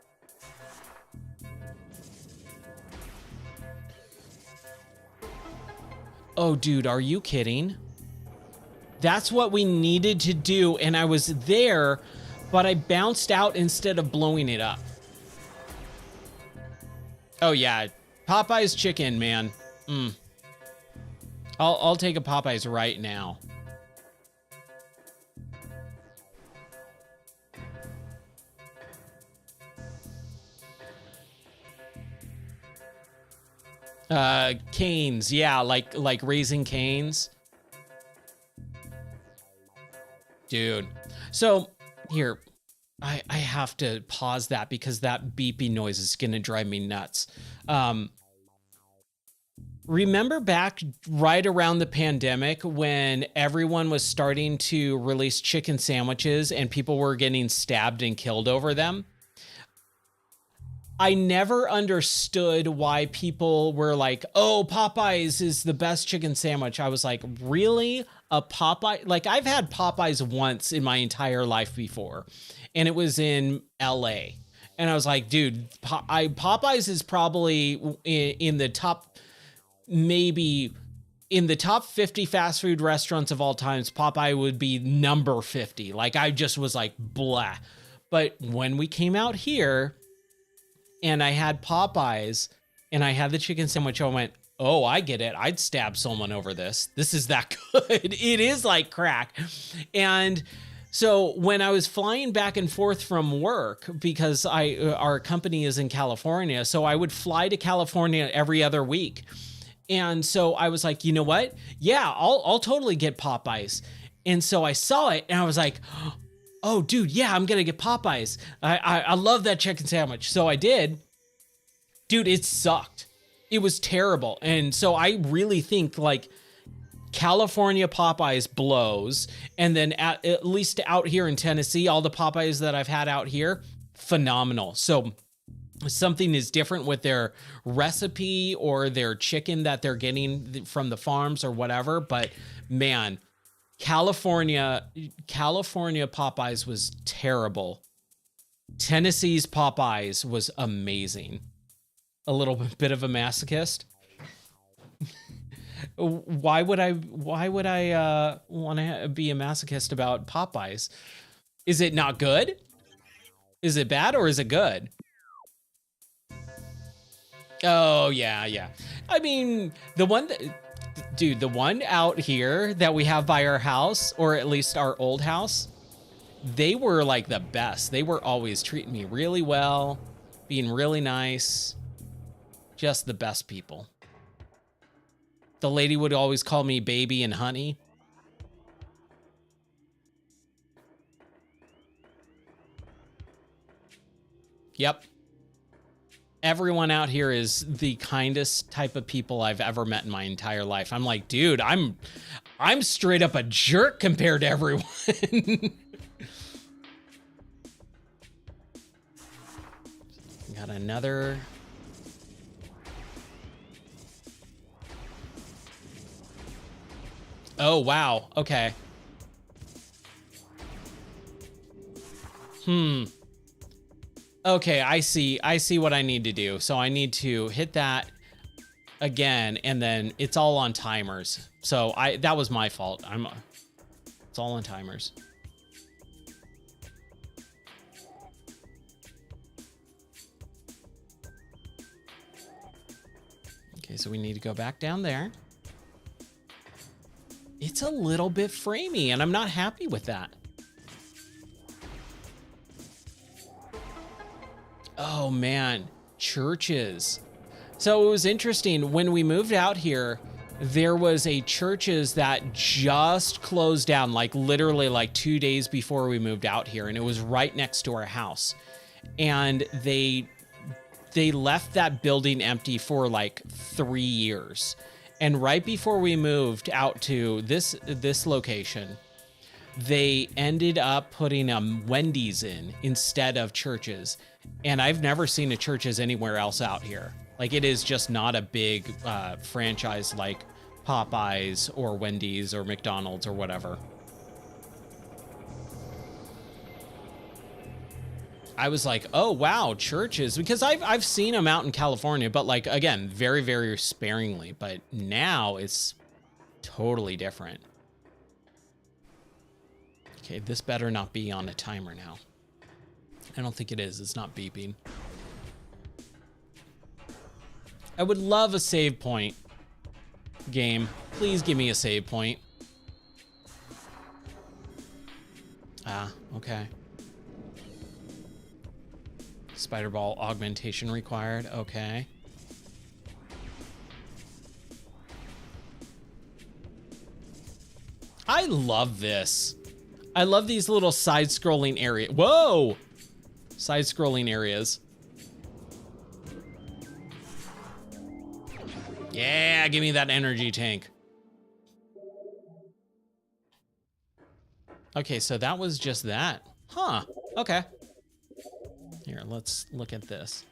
Oh, dude, are you kidding? That's what we needed to do, and I was there, but I bounced out instead of blowing it up. Oh, yeah. Popeye's chicken, man. I'll take a Popeye's right now. Canes, yeah, like Raising Canes. Dude. So, here, I have to pause that because that beeping noise is gonna drive me nuts. Remember back right around the pandemic when everyone was starting to release chicken sandwiches and people were getting stabbed and killed over them? I never understood why people were like, oh, Popeyes is the best chicken sandwich. I was like, really? A Popeye? Like, I've had Popeyes once in my entire life before, and it was in LA. And I was like, dude, Popeyes is probably in the top, maybe in the top 50 fast food restaurants of all times. Popeye would be number 50. Like, I just was like, blah. But when we came out here, and I had Popeyes, and I had the chicken sandwich, I went, oh, I get it. I'd stab someone over this. This is that good. It is like crack. And so when I was flying back and forth from work, because our company is in California, so I would fly to California every other week. And so I was like, you know what? Yeah, I'll totally get Popeyes. And so I saw it, and I was like, oh, dude, yeah, I'm going to get Popeyes. I love that chicken sandwich. So I did. Dude, it sucked. It was terrible. And so I really think like California Popeyes blows. And then at least out here in Tennessee, all the Popeyes that I've had out here, phenomenal. So something is different with their recipe or their chicken that they're getting from the farms or whatever. But man, California Popeyes was terrible. Tennessee's Popeyes was amazing. A little bit of a masochist. Why would I want to be a masochist about Popeyes? Is it not good? Is it bad or is it good? Oh, yeah. I mean, the one out here that we have by our house, or at least our old house, they were like the best. They were always treating me really well, being really nice, just the best people. The lady would always call me baby and honey. Yep. Everyone out here is the kindest type of people I've ever met in my entire life. I'm like, dude, I'm straight up a jerk compared to everyone. Got another. Oh, wow. Okay. Okay, I see what I need to do. So I need to hit that again, and then it's all on timers. So that was my fault. It's all on timers. Okay, so we need to go back down there. It's a little bit framey, and I'm not happy with that. Oh man, churches. So it was interesting when we moved out here, there was a churches that just closed down, like literally like 2 days before we moved out here. And it was right next to our house. And they left that building empty for like 3 years. And right before we moved out to this location, they ended up putting Wendy's in instead of churches. And I've never seen a churches anywhere else out here. Like, it is just not a big franchise like Popeyes or Wendy's or McDonald's or whatever. I was like, oh, wow, churches. Because I've seen them out in California, but like, again, very, very sparingly. But now it's Totally different. Okay, this better not be on a timer now. I don't think it is. It's not beeping. I would love a save point. Game, please give me a save point. Ah, okay. Spider ball augmentation required. Okay. I love this. I love these little side-scrolling area. Whoa! Side-scrolling areas. Yeah, give me that energy tank. Okay, so that was just that. Huh, okay. Here, let's look at this.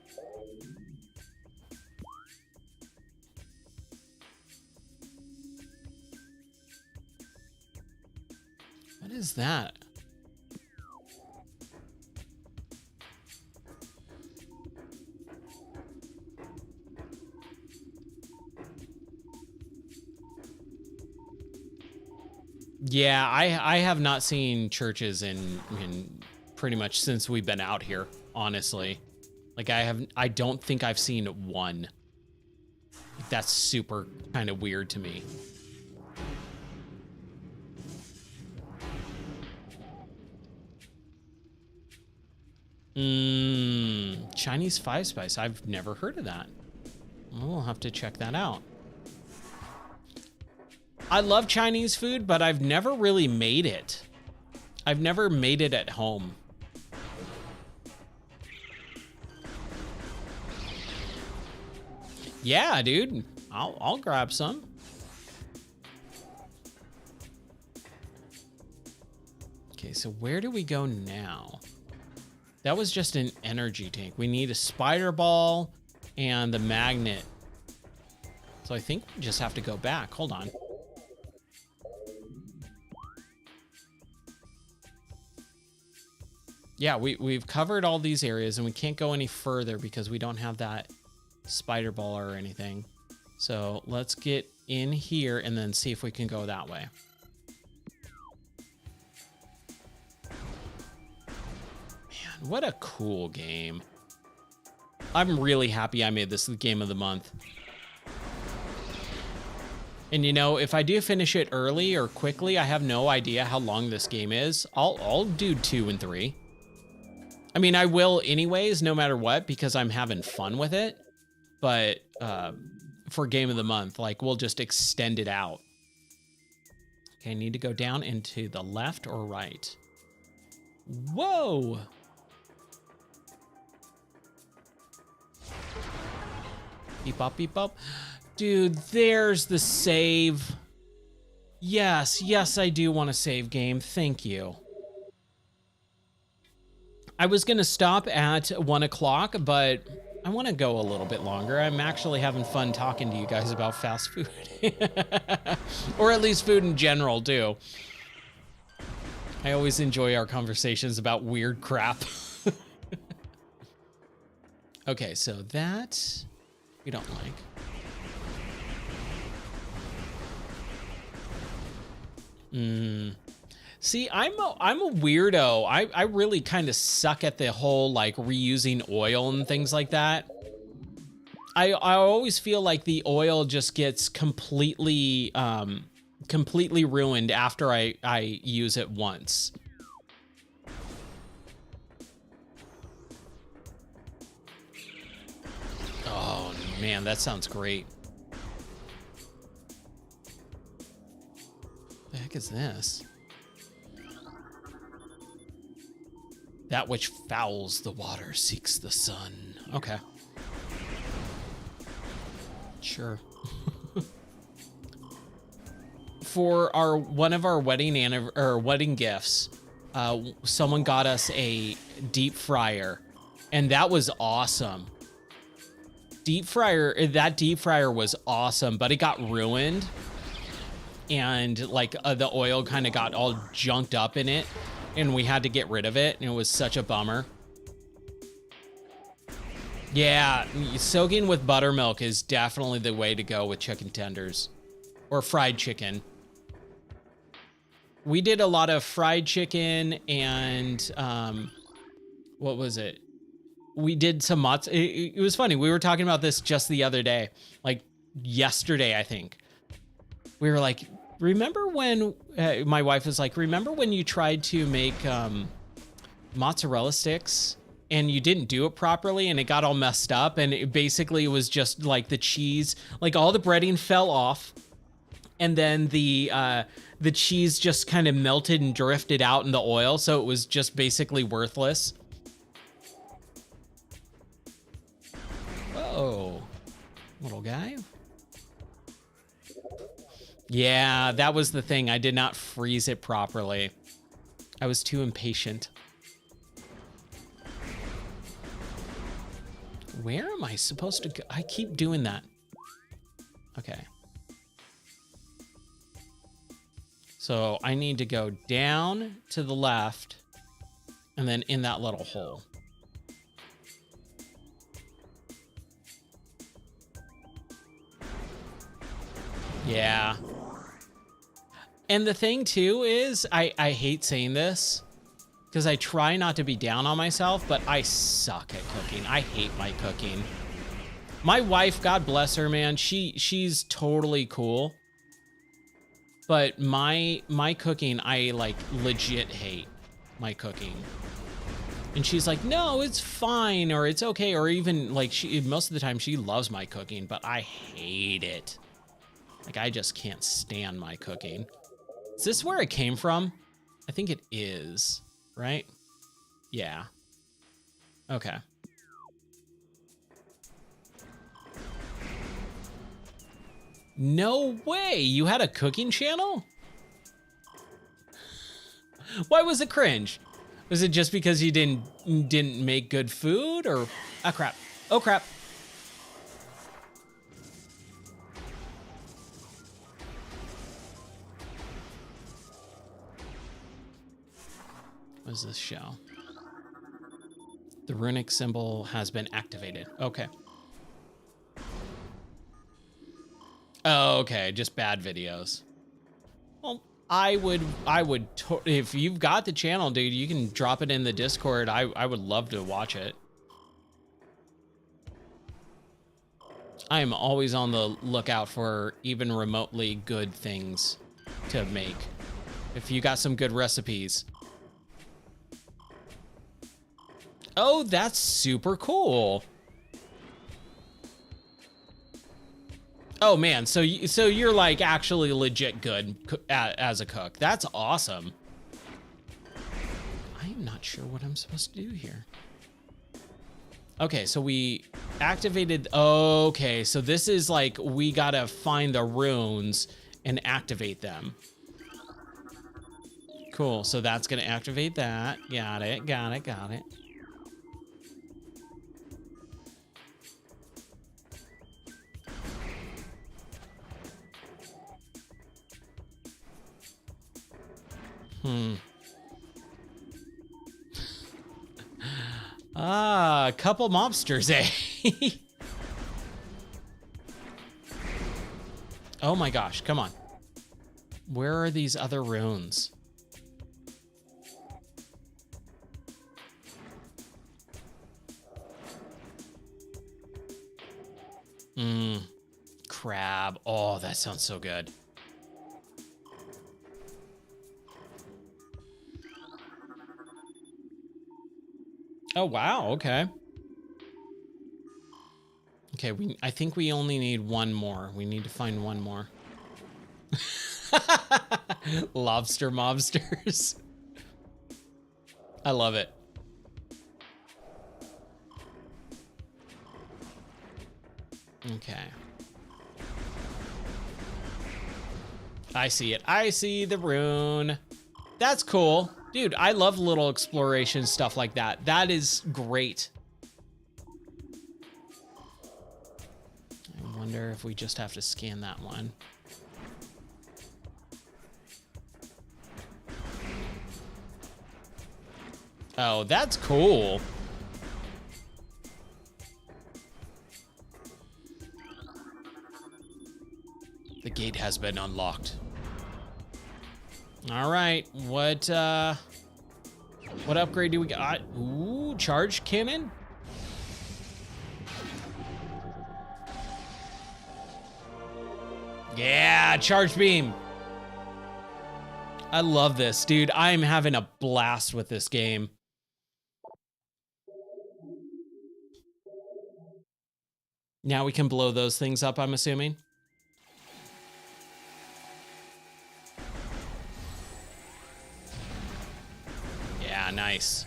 What is that? Yeah, I have not seen churches in pretty much since we've been out here, honestly. Like I don't think I've seen one. That's super kind of weird to me. Chinese Five Spice. I've never heard of that. We'll have to check that out. I love Chinese food, but I've never really made it. I've never made it at home. Yeah, dude. I'll grab some. Okay, so where do we go now? That was just an energy tank. We need a spider ball and the magnet. So I think we just have to go back. Hold on. Yeah, we've covered all these areas and we can't go any further because we don't have that spider ball or anything. So let's get in here and then see if we can go that way. Man, what a cool game. I'm really happy I made this the game of the month. And you know, if I do finish it early or quickly, I have no idea how long this game is. I'll do 2 and 3. I mean, I will anyways, no matter what, because I'm having fun with it. But for game of the month, like we'll just extend it out. Okay, I need to go down into the left or right. Whoa! Beep up, beep up. Dude, there's the save. Yes, I do want to save game. Thank you. I was gonna stop at 1 o'clock, but I want to go a little bit longer. I'm actually having fun talking to you guys about fast food. Or at least food in general, too. I always enjoy our conversations about weird crap. Okay, so that we don't like. See, I'm a weirdo. I really kind of suck at the whole like reusing oil and things like that. I always feel like the oil just gets completely ruined after I use it once. Oh man, that sounds great. The heck is this? That which fouls the water seeks the sun. Okay. Sure. For one of our wedding gifts, someone got us a deep fryer, and that was awesome. That deep fryer was awesome, but it got ruined, and like the oil kind of got all junked up in it. And we had to get rid of it, and it was such a bummer. Yeah, soaking with buttermilk is definitely the way to go with chicken tenders. or fried chicken. We did a lot of fried chicken and what was it? We did some it was funny. We were talking about this just the other day, like yesterday, I think. We were like, remember when my wife was like, remember when you tried to make mozzarella sticks and you didn't do it properly and it got all messed up, and it basically was just like the cheese, like all the breading fell off, and then the cheese just kind of melted and drifted out in the oil, so it was just basically worthless. Oh, little guy. Yeah, that was the thing. I did not freeze it properly. I was too impatient. Where am I supposed to go? I keep doing that. Okay. So I need to go down to the left and then in that little hole. Yeah. And the thing too is, I hate saying this because I try not to be down on myself, but I suck at cooking. I hate my cooking. My wife, God bless her, man, she's totally cool. But my cooking, I like legit hate my cooking. And she's like, no, it's fine, or it's okay, or even like most of the time she loves my cooking, but I hate it. Like, I just can't stand my cooking. Is this where it came from? I think it is, right? Yeah. Okay. No way! You had a cooking channel? Why was it cringe? Was it just because you didn't make good food, or... Ah, crap. Oh, crap. What does this show? The runic symbol has been activated. Okay. Oh, okay, just bad videos. Well, I would, if you've got the channel, dude, you can drop it in the Discord. I would love to watch it. I am always on the lookout for even remotely good things to make. If you got some good recipes. Oh, that's super cool. Oh man, so you're like actually legit good as a cook. That's awesome. I'm not sure what I'm supposed to do here. Okay, so we activated. Okay, so this is like we gotta find the runes and activate them. Cool. So that's gonna activate that. Got it. Got it. Got it. Ah, a couple mobsters, eh? Oh my gosh, come on. Where are these other runes? Crab. Oh, that sounds so good. Oh, wow. Okay. Okay, I think we only need one more. We need to find one more. Lobster mobsters. I love it. Okay. I see it. I see the rune. That's cool. Dude, I love little exploration stuff like that. That is great. I wonder if we just have to scan that one. Oh, that's cool. The gate has been unlocked. All right, what upgrade do we got? Ooh, charge cannon? Yeah, charge beam. I love this, dude. I'm having a blast with this game. Now we can blow those things up, I'm assuming. Yeah, nice.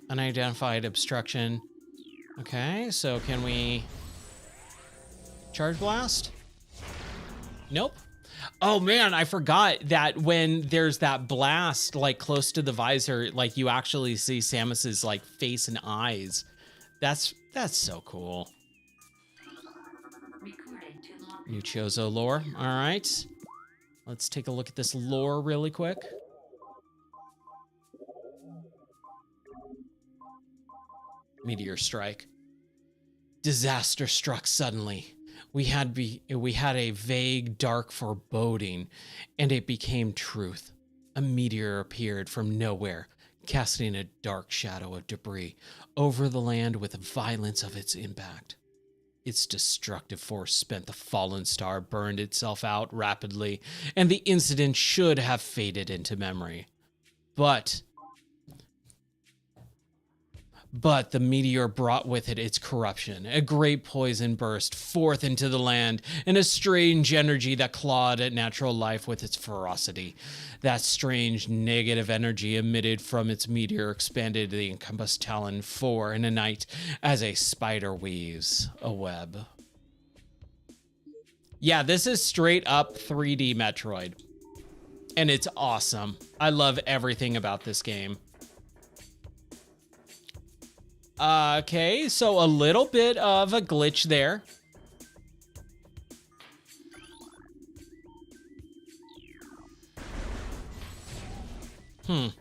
Unidentified obstruction. Okay, so can we charge blast? Nope. Oh man, I forgot that when there's that blast like close to the visor, like you actually see Samus's like face and eyes. That's so cool. New Chozo lore. All right. Let's take a look at this lore really quick. Meteor strike. Disaster struck suddenly. We had a vague, dark foreboding, and it became truth. A meteor appeared from nowhere, casting a dark shadow of debris over the land with the violence of its impact. Its destructive force spent the fallen star, burned itself out rapidly, and the incident should have faded into memory. But the meteor brought with it its corruption. A great poison burst forth into the land, and a strange energy that clawed at natural life with its ferocity. That strange negative energy emitted from its meteor expanded the encompassed talon for in a night as a spider weaves a web. Yeah, this is straight up 3D Metroid. And it's awesome. I love everything about this game. Okay, so a little bit of a glitch there. And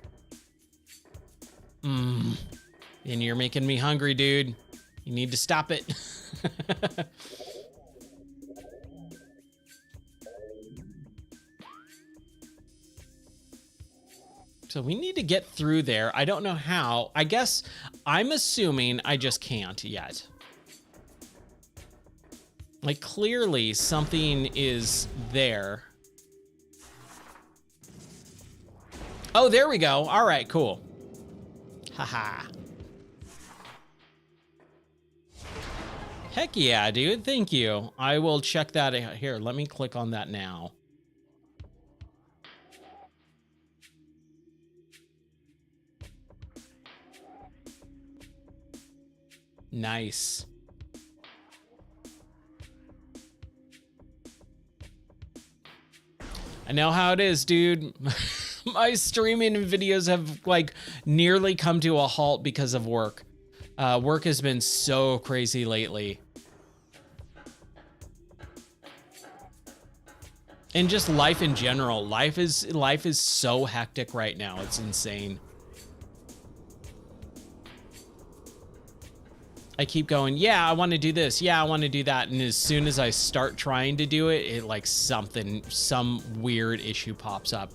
you're making me hungry, dude. You need to stop it. So we need to get through there. I don't know how. I guess I'm assuming I just can't yet. Like, clearly something is there. Oh, there we go. All right, cool. Haha. Heck yeah, dude. Thank you. I will check that out. Here, let me click on that now. Nice. I know how it is, dude. My streaming videos have like nearly come to a halt because of work. Work has been so crazy lately. And just life in general. Life is so hectic right now. It's insane. I keep going, yeah, I want to do this. Yeah, I want to do that. And as soon as I start trying to do it, it like some weird issue pops up.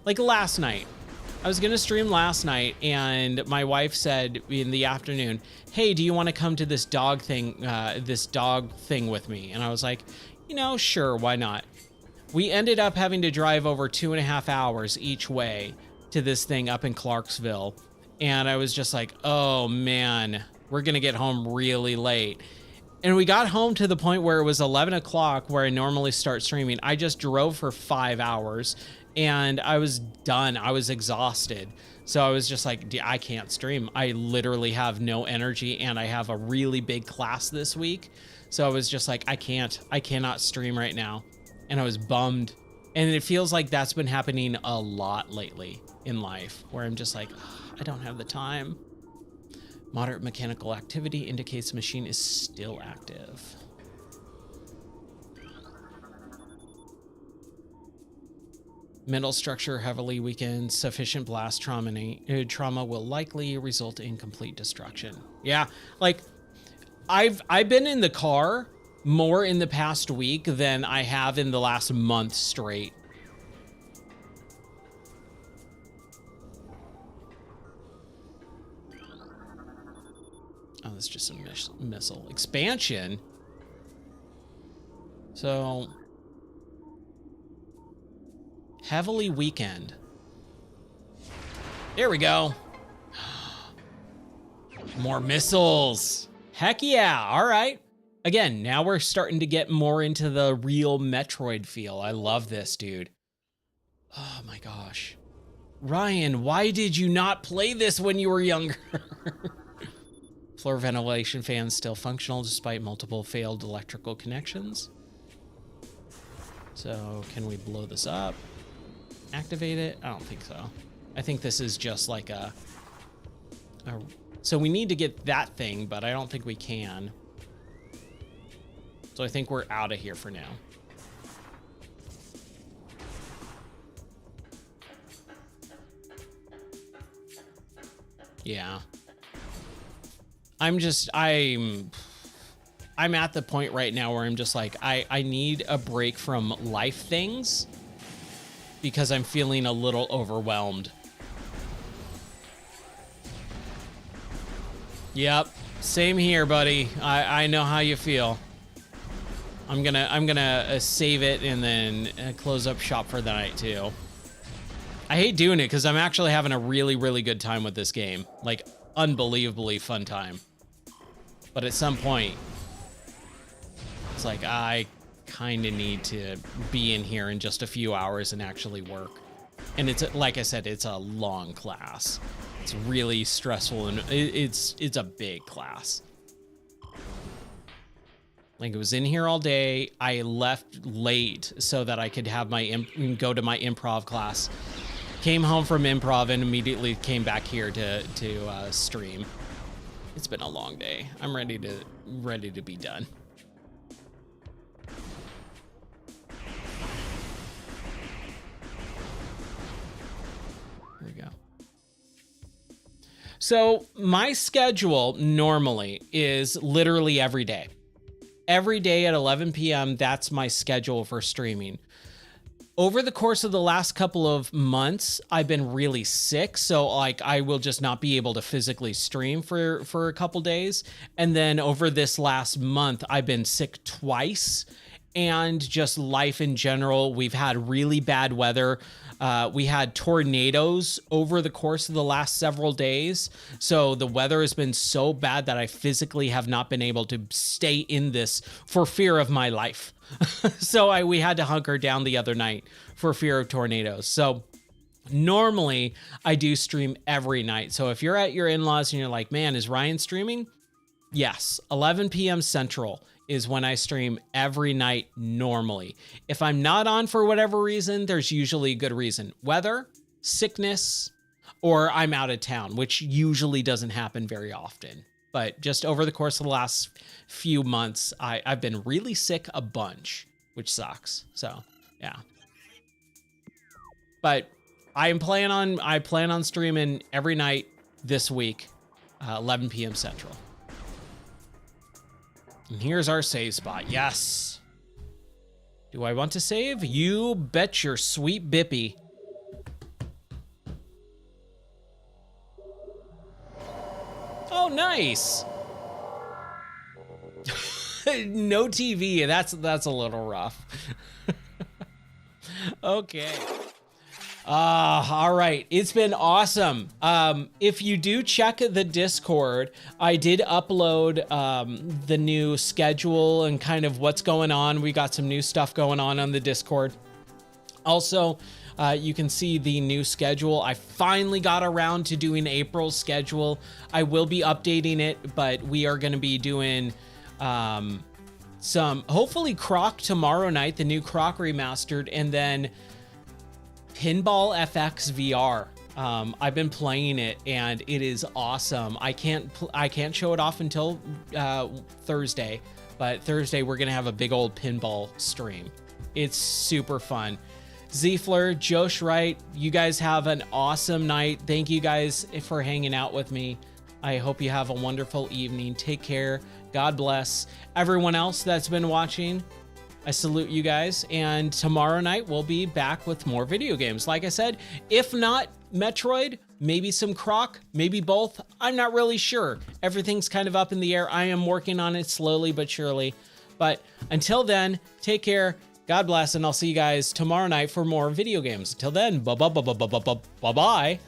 Like last night, I was going to stream last night and my wife said in the afternoon, hey, do you want to come to this dog thing with me? And I was like, you know, sure, why not? We ended up having to drive over 2.5 hours each way to this thing up in Clarksville. And I was just like, oh man, we're gonna get home really late. And we got home to the point where it was 11 o'clock where I normally start streaming. I just drove for 5 hours and I was done. I was exhausted. So I was just like, I can't stream. I literally have no energy and I have a really big class this week. So I was just like, I cannot stream right now. And I was bummed. And it feels like that's been happening a lot lately in life where I'm just like, I don't have the time. Moderate mechanical activity indicates the machine is still active. Mental structure heavily weakened. Sufficient blast trauma will likely result in complete destruction. Yeah, like I've been in the car more in the past week than I have in the last month straight. Oh, that's just a missile. Expansion? So... heavily weakened. There we go. More missiles. Heck yeah, all right. Again, now we're starting to get more into the real Metroid feel. I love this, dude. Oh my gosh. Ryan, why did you not play this when you were younger? Floor ventilation fans still functional despite multiple failed electrical connections. So can we blow this up? Activate it? I don't think so. I think this is just like a so we need to get that thing, but I don't think we can. So I think we're out of here for now. Yeah. I'm at the point right now where I'm just like, I need a break from life things because I'm feeling a little overwhelmed. Yep, same here, buddy. I know how you feel. I'm gonna save it and then close up shop for the night too. I hate doing it because I'm actually having a really, really good time with this game. Like, unbelievably fun time. But at some point, it's like, I kind of need to be in here in just a few hours and actually work. And it's, like I said, it's a long class. It's really stressful, and it's a big class. Like, it was in here all day. I left late so that I could have my go to my improv class. Came home from improv and immediately came back here to stream. It's been a long day. I'm ready to be done. Here we go. So my schedule normally is literally every day. Every day at 11 p.m., that's my schedule for streaming. Over the course of the last couple of months, I've been really sick, so like I will just not be able to physically stream for a couple days. And then over this last month, I've been sick twice, and just life in general. We've had really bad weather. We had tornadoes over the course of the last several days. So the weather has been so bad that I physically have not been able to stay in this for fear of my life. So we had to hunker down the other night for fear of tornadoes. So normally I do stream every night. So if you're at your in-laws and you're like, man, is Ryan streaming? Yes, 11 p.m. Central is when I stream every night normally. If I'm not on for whatever reason, there's usually a good reason. Weather, sickness, or I'm out of town, which usually doesn't happen very often. But just over the course of the last few months, I've been really sick a bunch, which sucks. So, yeah. But I plan on streaming every night this week, 11 p.m. Central. And here's our save spot. Yes. Do I want to save? You bet your sweet bippy. Oh, nice. No TV. That's a little rough. Okay. All right. It's been awesome. If you do check the Discord, I did upload the new schedule and kind of what's going on. We got some new stuff going on the Discord. Also, you can see the new schedule. I finally got around to doing April's schedule. I will be updating it, but we are going to be doing some, hopefully, Croc tomorrow night, the new Croc Remastered, and then Pinball FX VR. I've been playing it and it is awesome. I can't show it off until Thursday, but Thursday we're gonna have a big old pinball stream. It's super fun. Zfler, Josh Wright, you guys have an awesome night. Thank you guys for hanging out with me. I hope you have a wonderful evening. Take care. God bless. Everyone else that's been watching, I salute you guys. And tomorrow night, we'll be back with more video games. Like I said, if not Metroid, maybe some Croc, maybe both. I'm not really sure. Everything's kind of up in the air. I am working on it slowly but surely. But until then, take care. God bless, and I'll see you guys tomorrow night for more video games. Until then, bye-bye.